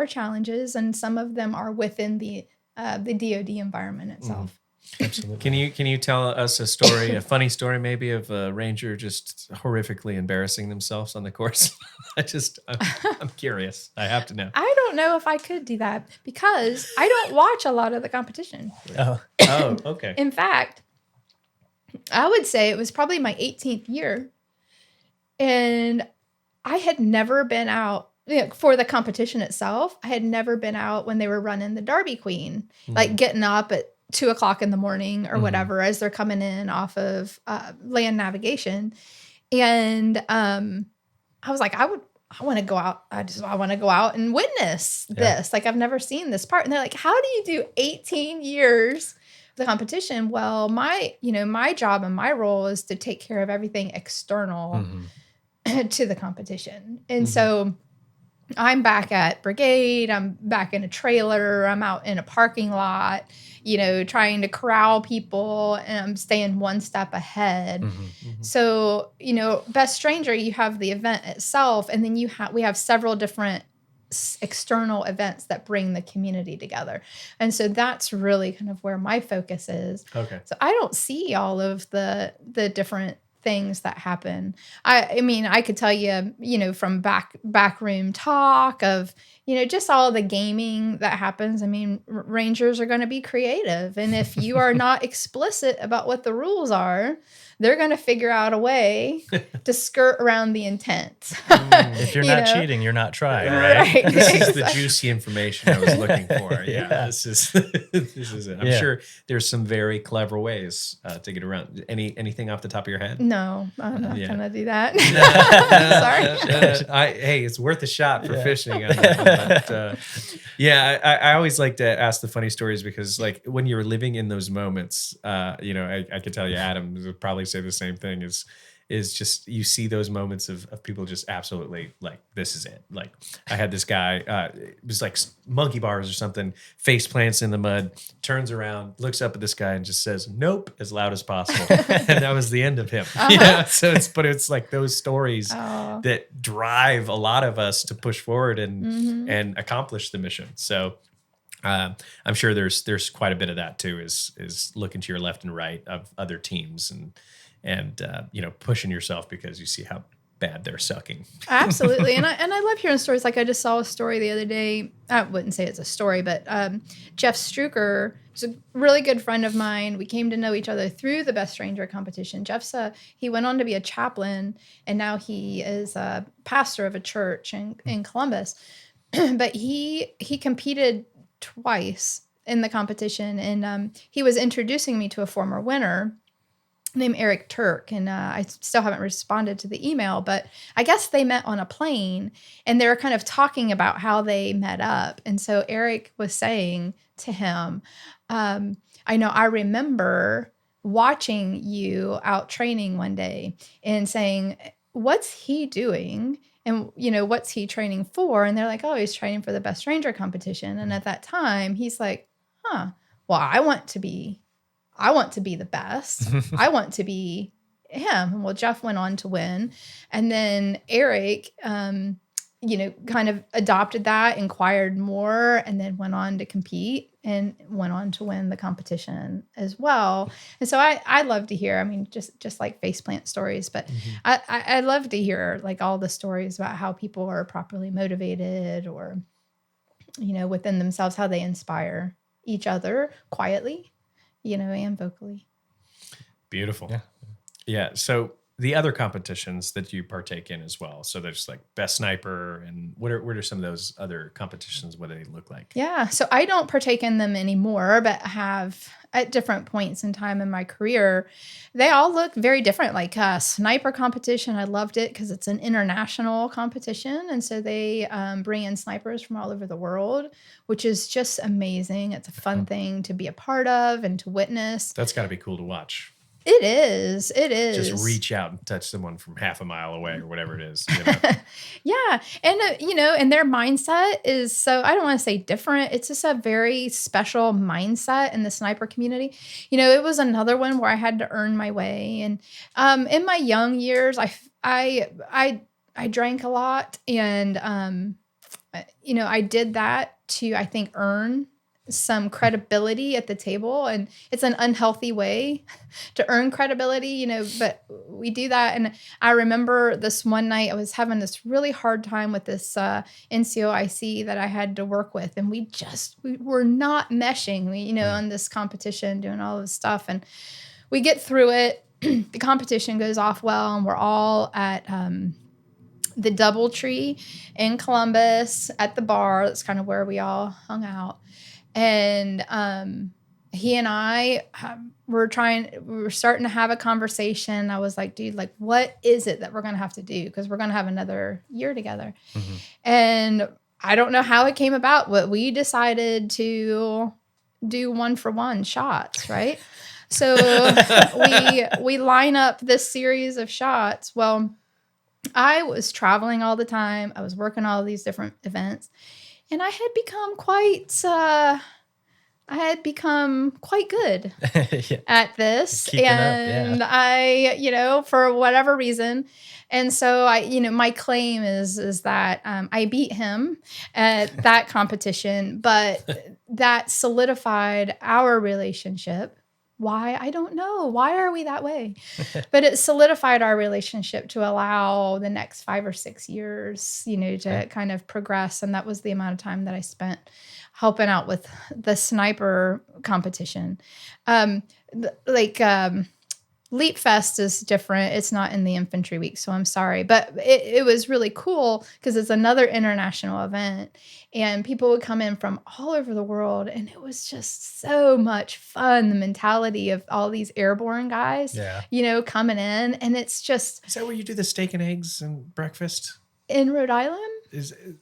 challenges, and some of them are within the DoD environment itself.
Absolutely.
Can you tell us a story, a funny story maybe of a ranger just horrifically embarrassing themselves on the course? I'm curious. I have to know.
I don't know if I could do that because I don't watch a lot of the competition.
Oh,
Okay.
In fact, I would say it was probably my 18th year, and I had never been out for the competition itself. I had never been out when they were running the Derby Queen, like getting up at 2:00 in the morning or whatever as they're coming in off of land navigation. And I was like, I want to go out. I want to go out and witness this. Like, I've never seen this part. And they're like, how do you do 18 years of the competition? Well, my job and my role is to take care of everything external to the competition. And so I'm back at Brigade. I'm back in a trailer. I'm out in a parking lot, trying to corral people, and I'm staying one step ahead. So, Best Stranger, you have the event itself, and then we have several different external events that bring the community together. And so that's really kind of where my focus is.
Okay.
So I don't see all of the different things that happen. I mean, I could tell you, from backroom talk of, just all the gaming that happens. I mean, Rangers are going to be creative. And if you are not explicit about what the rules are, they're going to figure out a way to skirt around the intent.
If you're not cheating, you're not trying, right?
This is the juicy information I was looking for. Yeah. This is it. I'm sure there's some very clever ways to get around. Anything off the top of your head?
No, I'm not going to do that.
Sorry. Hey, it's worth a shot for fishing. But I always like to ask the funny stories because, like, when you're living in those moments, I could tell you, Adam would probably say the same thing. Is just you see those moments of people just absolutely like, this is it. Like, I had this guy, it was like monkey bars or something, face plants in the mud, turns around, looks up at this guy and just says, "Nope," as loud as possible. And that was the end of him. So it's like those stories that drive a lot of us to push forward and accomplish the mission. So I'm sure there's quite a bit of that too, is looking to your left and right of other teams and pushing yourself because you see how bad they're sucking.
Absolutely. And I love hearing stories. Like, I just saw a story the other day. I wouldn't say it's a story, but Jeff Struker is a really good friend of mine. We came to know each other through the Best Stranger competition. He went on to be a chaplain, and now he is a pastor of a church in Columbus. But he competed twice in the competition, and he was introducing me to a former winner named Eric Turk, and I still haven't responded to the email, but I guess they met on a plane, and they were kind of talking about how they met up. And so Eric was saying to him, I remember watching you out training one day and saying, "What's he doing? And, what's he training for?" And they're like, "Oh, he's training for the Best Stranger competition." And at that time, he's like, well, I want to be the best. I want to be him. Well, Jeff went on to win. And then Eric, kind of adopted that, inquired more, and then went on to compete and went on to win the competition as well. And so I love to hear, just like faceplant stories, but I love to hear like all the stories about how people are properly motivated or, within themselves, how they inspire each other quietly, and vocally.
Beautiful. Yeah. So the other competitions that you partake in as well. So there's like Best Sniper, and what are some of those other competitions? What do they look like?
Yeah. So I don't partake in them anymore, but have at different points in time in my career. They all look very different. Like sniper competition, I loved it because it's an international competition. And so they bring in snipers from all over the world, which is just amazing. It's a fun thing to be a part of and to witness.
That's got to be cool to watch.
It is.
Just reach out and touch someone from half a mile away or whatever it is.
Yeah. And, and their mindset is so, I don't want to say different. It's just a very special mindset in the sniper community. It was another one where I had to earn my way. And in my young years, I drank a lot, and, I did that to, I think, earn some credibility at the table, and it's an unhealthy way to earn credibility, but we do that. And I remember this one night I was having this really hard time with this NCOIC that I had to work with, and we were not meshing, on this competition, doing all this stuff, and we get through it. The competition goes off well, and we're all at the DoubleTree in Columbus at the bar. That's kind of where we all hung out. And he and I we were starting to have a conversation. I was like, dude, like, what is it that we're going to have to do? Because we're going to have another year together. Mm-hmm. And I don't know how it came about, but we decided to do 1-for-1 shots, right? So we line up this series of shots. Well, I was traveling all the time. I was working all these different events. And I had become quite good yeah. at this. Keeping and up, yeah. I, for whatever reason. And so my claim is that I beat him at that competition, but that solidified our relationship. Why? I don't know. Why are we that way? But it solidified our relationship to allow the next 5 or 6 years, to kind of progress. And that was the amount of time that I spent helping out with the sniper competition. Leap Fest is different. It's not in the infantry week, so I'm sorry. But it was really cool because it's another international event. And people would come in from all over the world. And it was just so much fun, the mentality of all these airborne guys, coming in. And it's just...
Is that where you do the steak and eggs and breakfast?
In Rhode Island?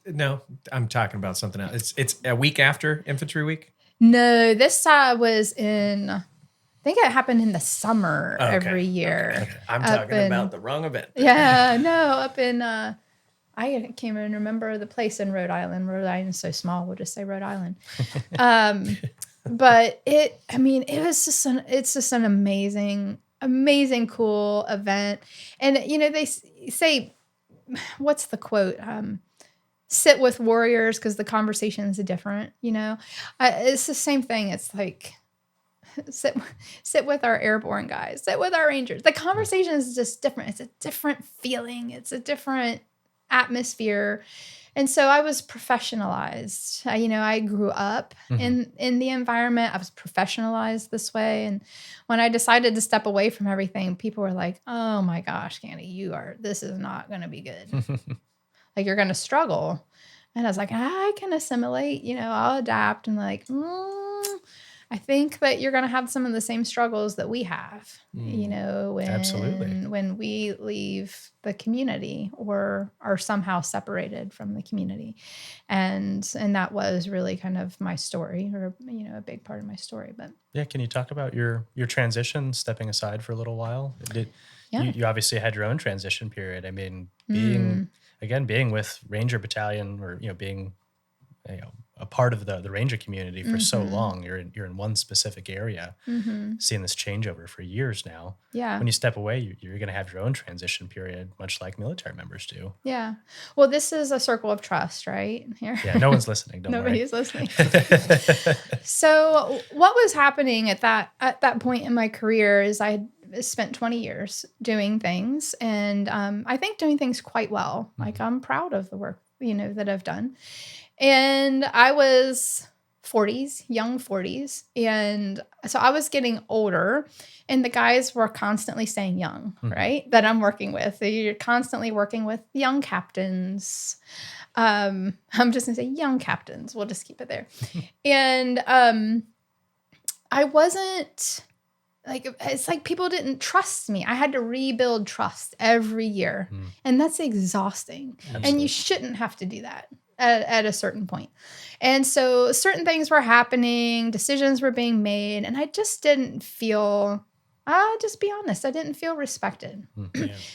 No, I'm talking about something else. It's a week after infantry week?
No, this was in... I think it happened in the summer every year.
Okay. I'm talking about the wrong event.
Yeah, no, up in, I can't even remember the place in Rhode Island. Rhode Island is so small. We'll just say Rhode Island. But it's just an amazing, cool event. And, they say, what's the quote? Sit with warriors because the conversations are different, It's the same thing. It's like... Sit with our airborne guys, sit with our Rangers. The conversation is just different. It's a different feeling. It's a different atmosphere. And so I was professionalized. I grew up in the environment. I was professionalized this way. And when I decided to step away from everything, people were like, oh my gosh, Candy, this is not going to be good. Like you're going to struggle. And I was like, I can assimilate, I'll adapt. And I think that you're going to have some of the same struggles that we have, when we leave the community or are somehow separated from the community. And that was really kind of my story or, a big part of my story. But
yeah. Can you talk about your transition, stepping aside for a little while? You obviously had your own transition period. I mean, being with Ranger Battalion or, being, a part of the Ranger community for so long. You're in one specific area, seeing this changeover for years now.
Yeah.
When you step away, you're going to have your own transition period, much like military members do.
Yeah. Well, this is a circle of trust, right? Here.
Yeah. No one's listening. Don't
Nobody's listening. So what was happening at that point in my career is I had spent 20 years doing things, and I think doing things quite well. Like I'm proud of the work, that I've done. And I was young 40s. And so I was getting older and the guys were constantly staying young, right? That I'm working with. So you're constantly working with young captains. I'm just going to say young captains. We'll just keep it there. And I wasn't it's like people didn't trust me. I had to rebuild trust every year. And that's exhausting. Absolutely. And you shouldn't have to do that. At a certain point. And so certain things were happening, decisions were being made, and I just didn't feel, I'll just be honest, I didn't feel respected.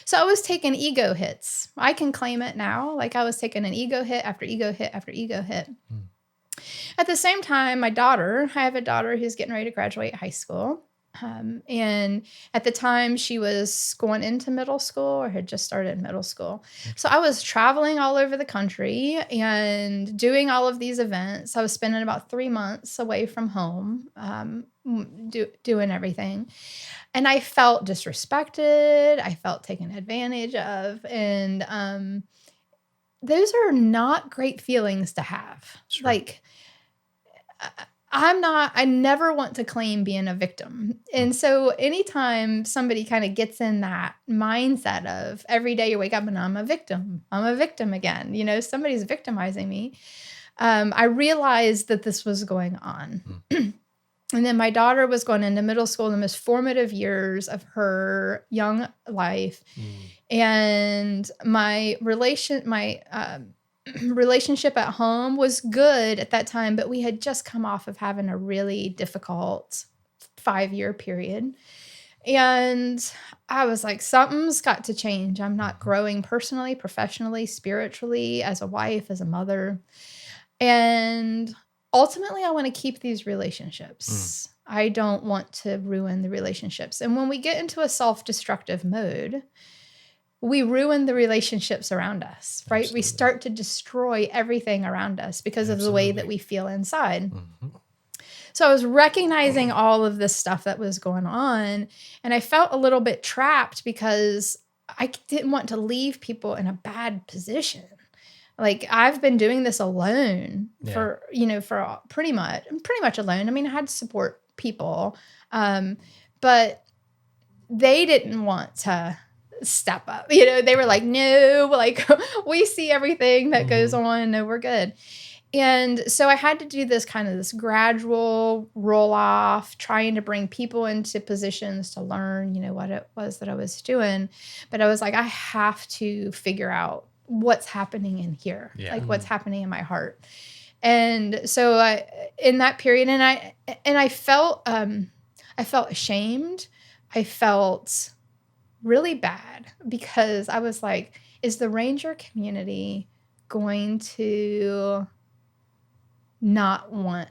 So I was taking ego hits. I can claim it now. Like I was taking an ego hit after ego hit after ego hit. At the same time, I have a daughter who's getting ready to graduate high school. And at the time, she was going into middle school or had just started middle school. So I was traveling all over the country and doing all of these events. I was spending about 3 months away from home, doing everything. And I felt disrespected. I felt taken advantage of. And those are not great feelings to have.
Sure.
Like, I never want to claim being a victim. And so anytime somebody kind of gets in that mindset of every day you wake up and I'm a victim again, you know, somebody's victimizing me. I realized that this was going on. And then my daughter was going into middle school, the most formative years of her young life. And my relationship at home was good at that time, but we had just come off of having a really difficult 5-year period. And I was like, something's got to change. I'm not growing personally, professionally, spiritually, as a wife, as a mother. And ultimately, I want to keep these relationships. I don't want to ruin the relationships. And when we get into a self-destructive mode, we ruin the relationships around us, right?
Absolutely.
We start to destroy everything around us because of the way that we feel inside. So I was recognizing all of this stuff that was going on, and I felt a little bit trapped because I didn't want to leave people in a bad position. Like, I've been doing this alone for pretty much alone. I mean, I had to support people, but they didn't want to step up. You know, they were like, no, like, we see everything that goes on. No, we're good. And so I had to do this gradual roll off, trying to bring people into positions to learn, you know, what it was that I was doing. But I was like, I have to figure out what's happening in here, like what's happening in my heart. And so in that period, and I felt ashamed. I felt really bad because I was like, is the Ranger community going to not want,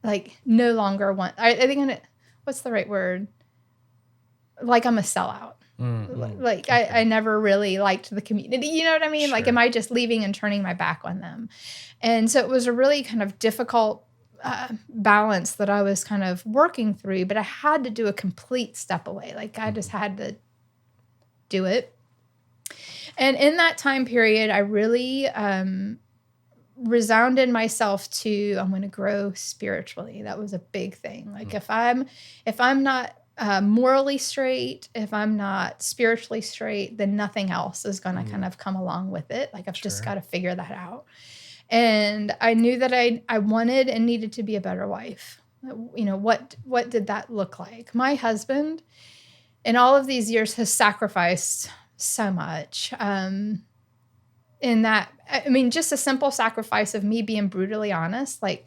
like, no longer want, are they going to, what's the right word? Like, I'm a sellout. Like, I never really liked the community. You know what I mean?
Sure.
Like, am I just leaving and turning my back on them? And so it was a really kind of difficult balance that I was kind of working through, but I had to do a complete step away. Like, I just had to do it. And in that time period, I really resounded myself to, I'm going to grow spiritually. That was a big thing. Like, if I'm not morally straight, if I'm not spiritually straight, then nothing else is going to kind of come along with it. Like, I've just got to figure that out. And I knew that I wanted and needed to be a better wife. You know, what did that look like? My husband, in all of these years, has sacrificed so much. In that, I mean, just a simple sacrifice of me being brutally honest, like,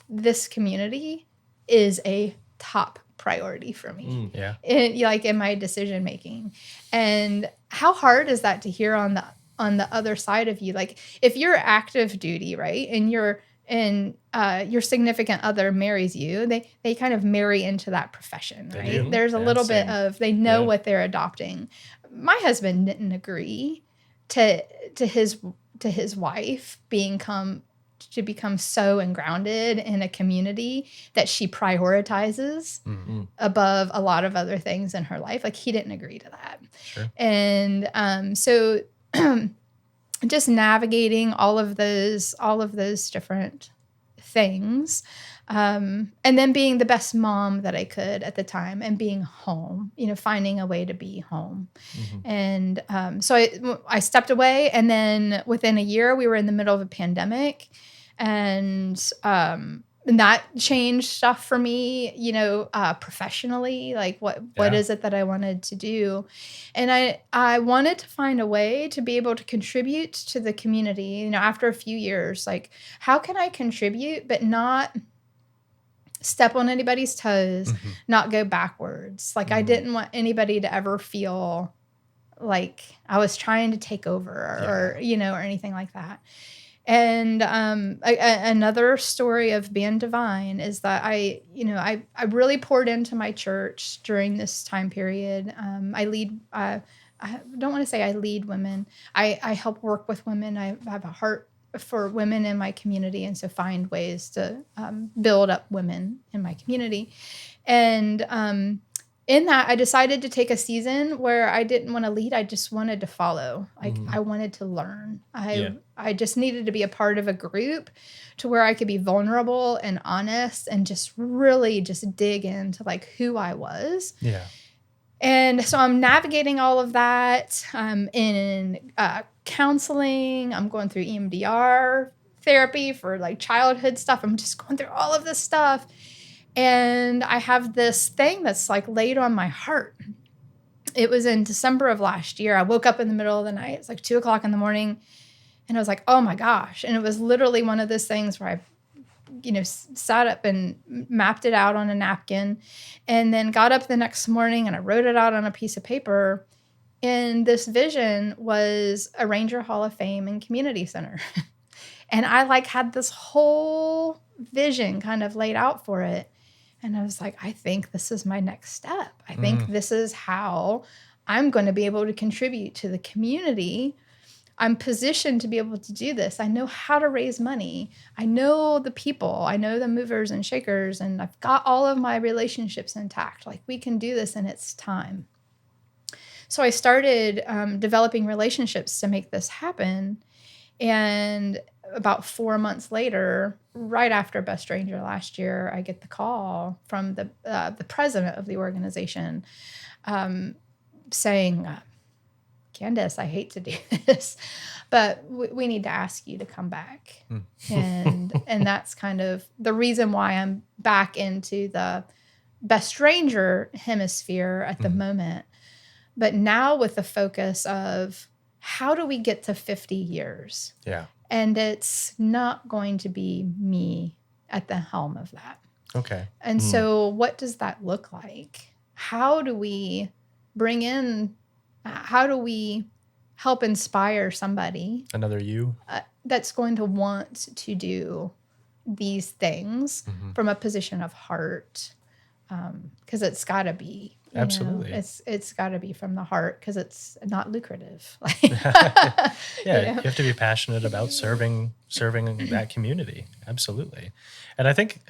this community is a top priority for me. In my decision making. And how hard is that to hear on the other side of you? Like, if you're active duty, right, and your significant other marries you, they kind of marry into that profession, right? There's a little bit of, they know what they're adopting. My husband didn't agree to his wife become so engrounded in a community that she prioritizes above a lot of other things in her life. Like, he didn't agree to that.
Sure.
And so just navigating all of those different things. And then being the best mom that I could at the time, and being home, you know, finding a way to be home. And so I stepped away, and then within a year we were in the middle of a pandemic, and that changed stuff for me, you know, professionally. Like, what is it that I wanted to do? And I wanted to find a way to be able to contribute to the community, you know, after a few years. Like, how can I contribute but not step on anybody's toes, not go backwards? Like, I didn't want anybody to ever feel like I was trying to take over or you know, or anything like that. And another story of being divine is that I really poured into my church during this time period. I lead. I don't want to say I lead women. I help work with women. I have a heart for women in my community, and so find ways to build up women in my community. And in that, I decided to take a season where I didn't want to lead. I just wanted to follow. Like I wanted to learn. I just needed to be a part of a group to where I could be vulnerable and honest and just really just dig into like who I was.
Yeah.
And so I'm navigating all of that in counseling. I'm going through EMDR therapy for like childhood stuff. I'm just going through all of this stuff. And I have this thing that's like laid on my heart. It was in December of last year. I woke up in the middle of the night. It's like 2:00 in the morning. And I was like, oh my gosh. And it was literally one of those things where I sat up and mapped it out on a napkin and then got up the next morning and I wrote it out on a piece of paper. And this vision was a Ranger Hall of Fame and Community Center. And I like had this whole vision kind of laid out for it. And I was like, I think this is my next step. I think this is how I'm going to be able to contribute to the community. I'm positioned to be able to do this. I know how to raise money. I know the people. I know the movers and shakers. And I've got all of my relationships intact. Like we can do this and it's time. So I started developing relationships to make this happen. And about 4 months later, right after Best Ranger last year, I get the call from the president of the organization saying, Candace, I hate to do this, but we need to ask you to come back. And that's kind of the reason why I'm back into the Best Ranger hemisphere at the moment. But now with the focus of how do we get to 50 years?
Yeah.
And it's not going to be me at the helm of that.
Okay.
And so what does that look like? How do we help inspire somebody?
Another you?
That's going to want to do these things from a position of heart. Because it's got to be.
Absolutely.
It's got to be from the heart because it's not lucrative.
You have to be passionate about serving that community. Absolutely. And I think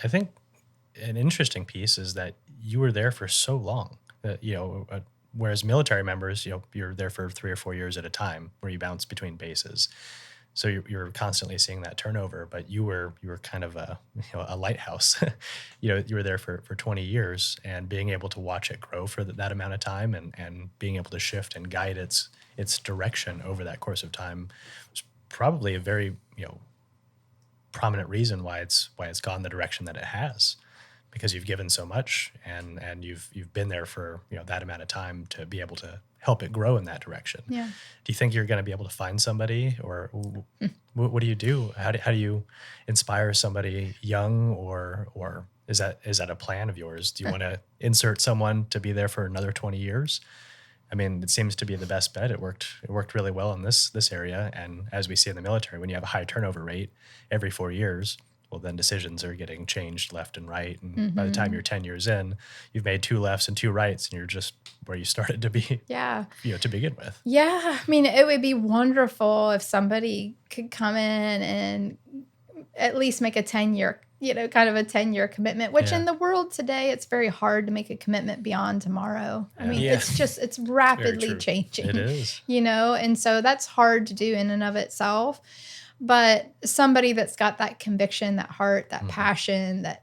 an interesting piece is that you were there for so long that, whereas military members, you're there for 3 or 4 years at a time where you bounce between bases. So you're constantly seeing that turnover, but you were kind of a lighthouse. You were there for 20 years, and being able to watch it grow for that amount of time, and being able to shift and guide its direction over that course of time was probably a very prominent reason why it's gone the direction that it has, because you've given so much and you've been there for that amount of time to be able to help it grow in that direction.
Yeah.
Do you think you're going to be able to find somebody, or what do you do? How do you inspire somebody young, or is that a plan of yours? Do you want to insert someone to be there for another 20 years? I mean, it seems to be the best bet. It worked really well in this area. And as we see in the military, when you have a high turnover rate every 4 years, well, then decisions are getting changed left and right. And by the time you're 10 years in, you've made 2 lefts and 2 rights, and you're just where you started to be, to begin with.
Yeah. I mean, it would be wonderful if somebody could come in and at least make a 10-year, kind of a 10-year commitment, which in the world today, it's very hard to make a commitment beyond tomorrow. I mean, it's rapidly changing.
It is.
And so that's hard to do in and of itself. But somebody that's got that conviction, that heart, that passion, that,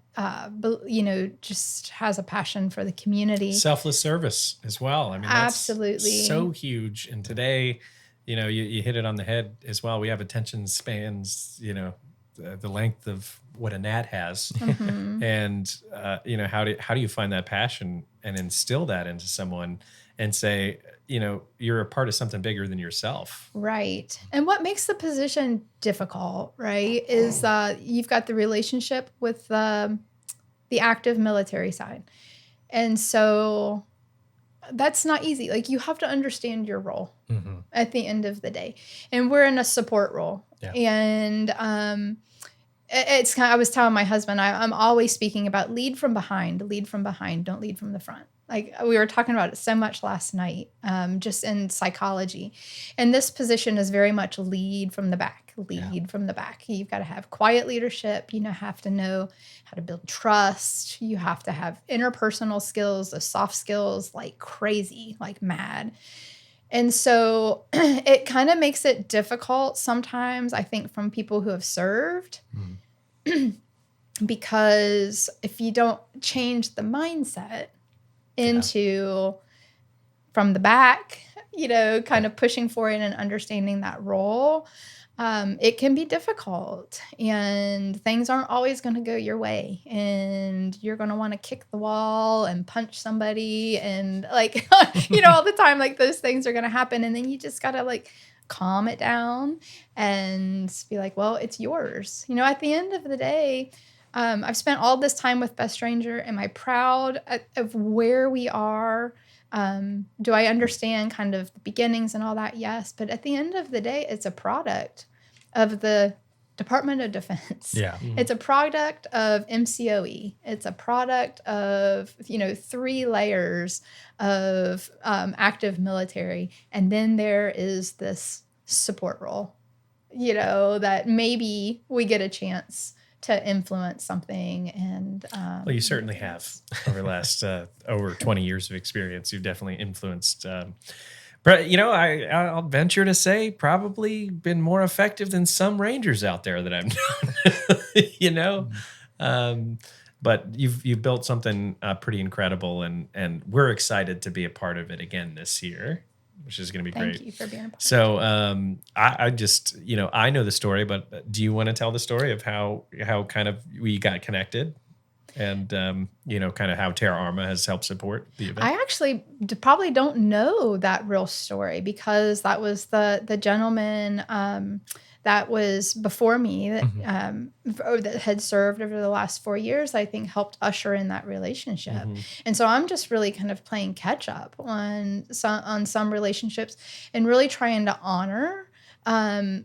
just has a passion for the community.
Selfless service as well. I mean, that's
absolutely
so huge. And today, you hit it on the head as well. We have attention spans, the length of what a gnat has. And, how do you find that passion and instill that into someone and say, you're a part of something bigger than yourself.
Right. And what makes the position difficult, right, is you've got the relationship with the active military side. And so that's not easy. Like, you have to understand your role at the end of the day. And we're in a support role.
Yeah.
And it's kind of, I was telling my husband, I'm always speaking about lead from behind, don't lead from the front. Like we were talking about it so much last night, just in psychology. And this position is very much lead from the back. From the back. You've got to have quiet leadership. You have to know how to build trust. You have to have interpersonal skills, the soft skills, like crazy, like mad. And so it kind of makes it difficult sometimes, I think, from people who have served. Because if you don't change the mindset into from the back, kind of pushing for it and understanding that role, it can be difficult, and things aren't always going to go your way, and you're going to want to kick the wall and punch somebody, and like, all the time, like those things are going to happen. And then you just got to like calm it down and be like, well, it's yours. At the end of the day, I've spent all this time with Best Stranger. Am I proud of where we are? Do I understand kind of the beginnings and all that? Yes. But at the end of the day, it's a product of the Department of Defense.
Yeah.
Mm-hmm.
It's a product of MCOE. It's a product of, 3 layers of active military. And then there is this support role, that maybe we get a chance to influence something. And
well, you certainly have over the last over 20 years of experience. You've definitely influenced. But I'll venture to say probably been more effective than some Rangers out there that I've known. But you've built something pretty incredible, and we're excited to be a part of it again this year, which is going to be great.
Thank you for being a part.
So I just, I know the story, but do you want to tell the story of how kind of we got connected and, kind of how Terra Arma has helped support the event?
I actually probably don't know that real story, because that was the gentleman that was before me that had served over the last 4 years, I think helped usher in that relationship.
Mm-hmm.
And so I'm just really kind of playing catch up on some relationships, and really trying to honor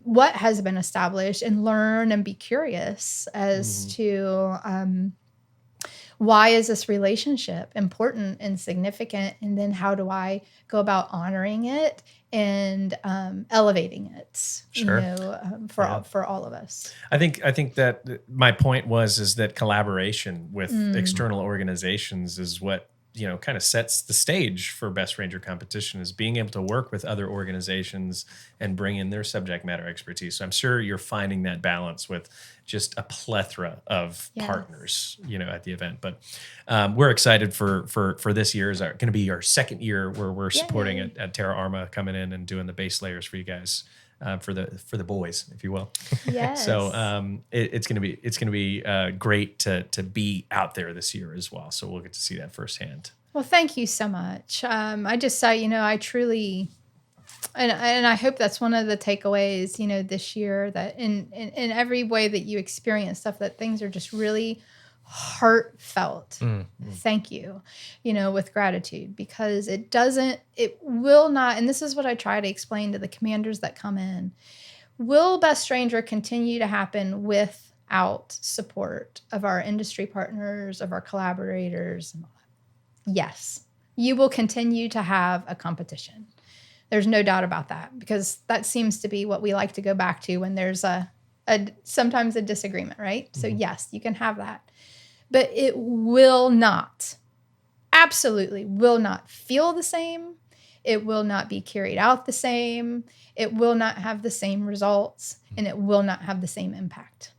what has been established, and learn and be curious as to why is this relationship important and significant, and then how do I go about honoring it and elevating it,
Sure.
for all of us.
I think that my point is that collaboration with external organizations is what kind of sets the stage for Best Ranger competition, is being able to work with other organizations and bring in their subject matter expertise. So I'm sure you're finding that balance with just a plethora of partners, at the event. But we're excited for this year. Is going to be our second year where we're supporting at Terra Arma, coming in and doing the base layers for you guys. For the boys, if you will.
Yes.
So it's gonna be great to be out there this year as well. So we'll get to see that firsthand.
Well, thank you so much. I just say, I truly, and I hope that's one of the takeaways, this year, that in every way that you experience stuff, that things are just really heartfelt. Thank you, with gratitude, because it will not, and this is what I try to explain to the commanders that come in, will Best Stranger continue to happen without support of our industry partners, of our collaborators? Yes, you will continue to have a competition. There's no doubt about that, because that seems to be what we like to go back to when there's sometimes a disagreement, right? So yes, you can have that. But it will not, absolutely will not feel the same. It will not be carried out the same. It will not have the same results, and it will not have the same impact.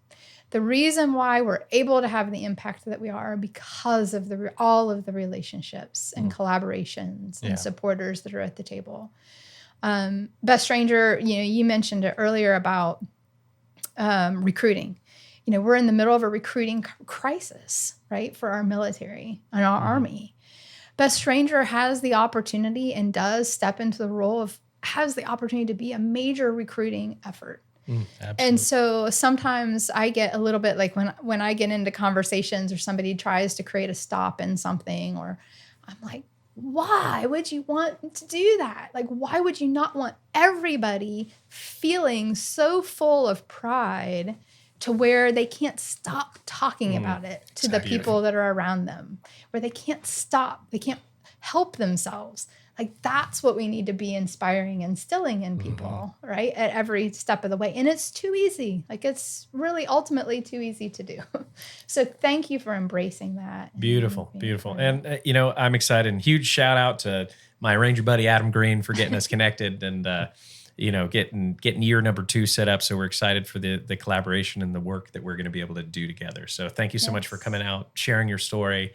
The reason why we're able to have the impact that we are, because of all of the relationships and collaborations and supporters that are at the table. Best Stranger, you mentioned it earlier about recruiting. We're in the middle of a recruiting crisis, right, for our military and our Army. Best Stranger has the opportunity, and does step into the role has the opportunity to be a major recruiting effort. And so sometimes I get a little bit like when I get into conversations, or somebody tries to create a stop in something, or I'm like, why would you want to do that? Like, why would you not want everybody feeling so full of pride to where they can't stop talking about it to the people that are around them, where they can't stop, they can't help themselves. Like, that's what we need to be inspiring and instilling in people, right? At every step of the way. And it's too easy. Like, it's really ultimately too easy to do. So thank you for embracing that.
Beautiful. And, I'm excited. And huge shout out to my Ranger buddy, Adam Green, for getting us connected and, getting year number 2 set up. So we're excited for the collaboration and the work that we're going to be able to do together. So thank you so much for coming out, sharing your story.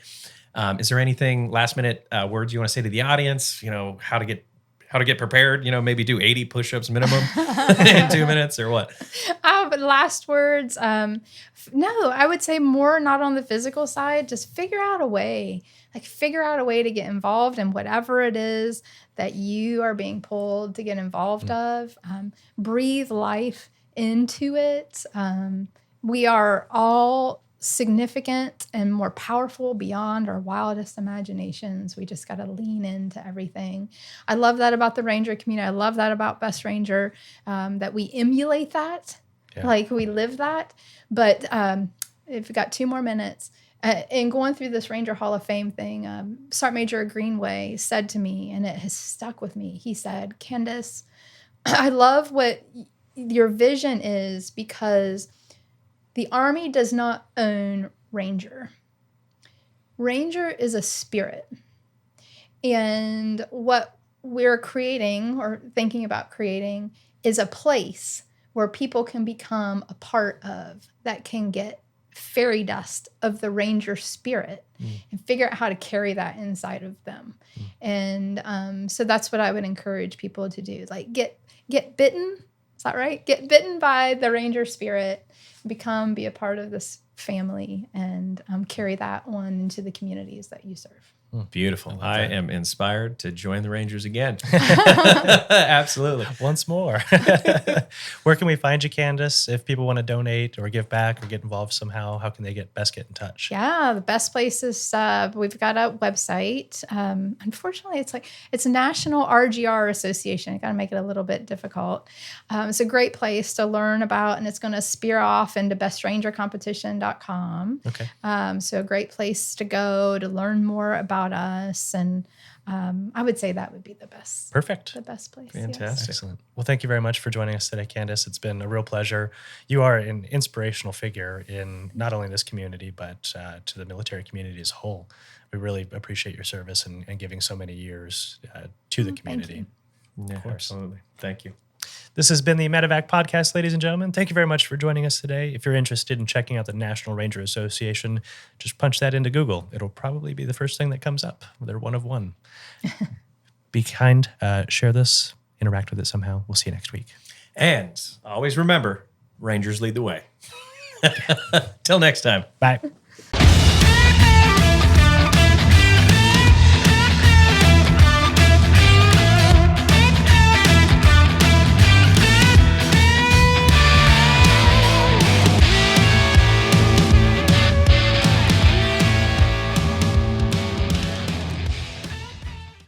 Is there anything last minute words you want to say to the audience? How to get prepared? Maybe do 80 push-ups minimum in 2 minutes or what?
But last words. No, I would say more not on the physical side. Just figure out a way. Figure out a way to get involved in whatever it is that you are being pulled to get involved of. Breathe life into it. We are all significant and more powerful beyond our wildest imaginations. We just got to lean into everything. I love that about the Ranger community. I love that about Best Ranger, that we emulate that, we live that. But if you've got 2 more minutes, in going through this Ranger Hall of Fame thing, Sergeant Major Greenway said to me, and it has stuck with me. He said, "Candace, I love what your vision is, because the Army does not own Ranger. Ranger is a spirit. And what we're creating or thinking about creating is a place where people can become a part of, that can get fairy dust of the Ranger spirit and figure out how to carry that inside of them." And so that's what I would encourage people to do. Get bitten. Is that right? Get bitten by the Ranger spirit, be a part of this family, and carry that on into the communities that you serve.
Beautiful. I am inspired to join the Rangers again. Absolutely.
Once more. Where can we find you, Candace? If people want to donate or give back or get involved somehow, how can they get in touch?
Yeah, the best place is we've got a website. Unfortunately, it's a National RGR Association. I got to make it a little bit difficult. It's a great place to learn about, and it's going to spear off into bestrangercompetition.com.
Okay.
So a great place to go to learn more about us, and I would say that would be the best.
Perfect.
The best place.
Fantastic.
Yes.
Excellent. Well, thank you very much for joining us today, Candace. It's been a real pleasure. You are an inspirational figure in not only this community, but to the military community as a whole. We really appreciate your service and giving so many years to the community.
Yeah, of course. Absolutely. Thank you.
This has been the Medevac podcast, ladies and gentlemen. Thank you very much for joining us today. If you're interested in checking out the National Ranger Association, just punch that into Google. It'll probably be the first thing that comes up. They're one of one. Be kind, share this, interact with it somehow. We'll see you next week.
And always remember, Rangers lead the way. Till next time.
Bye.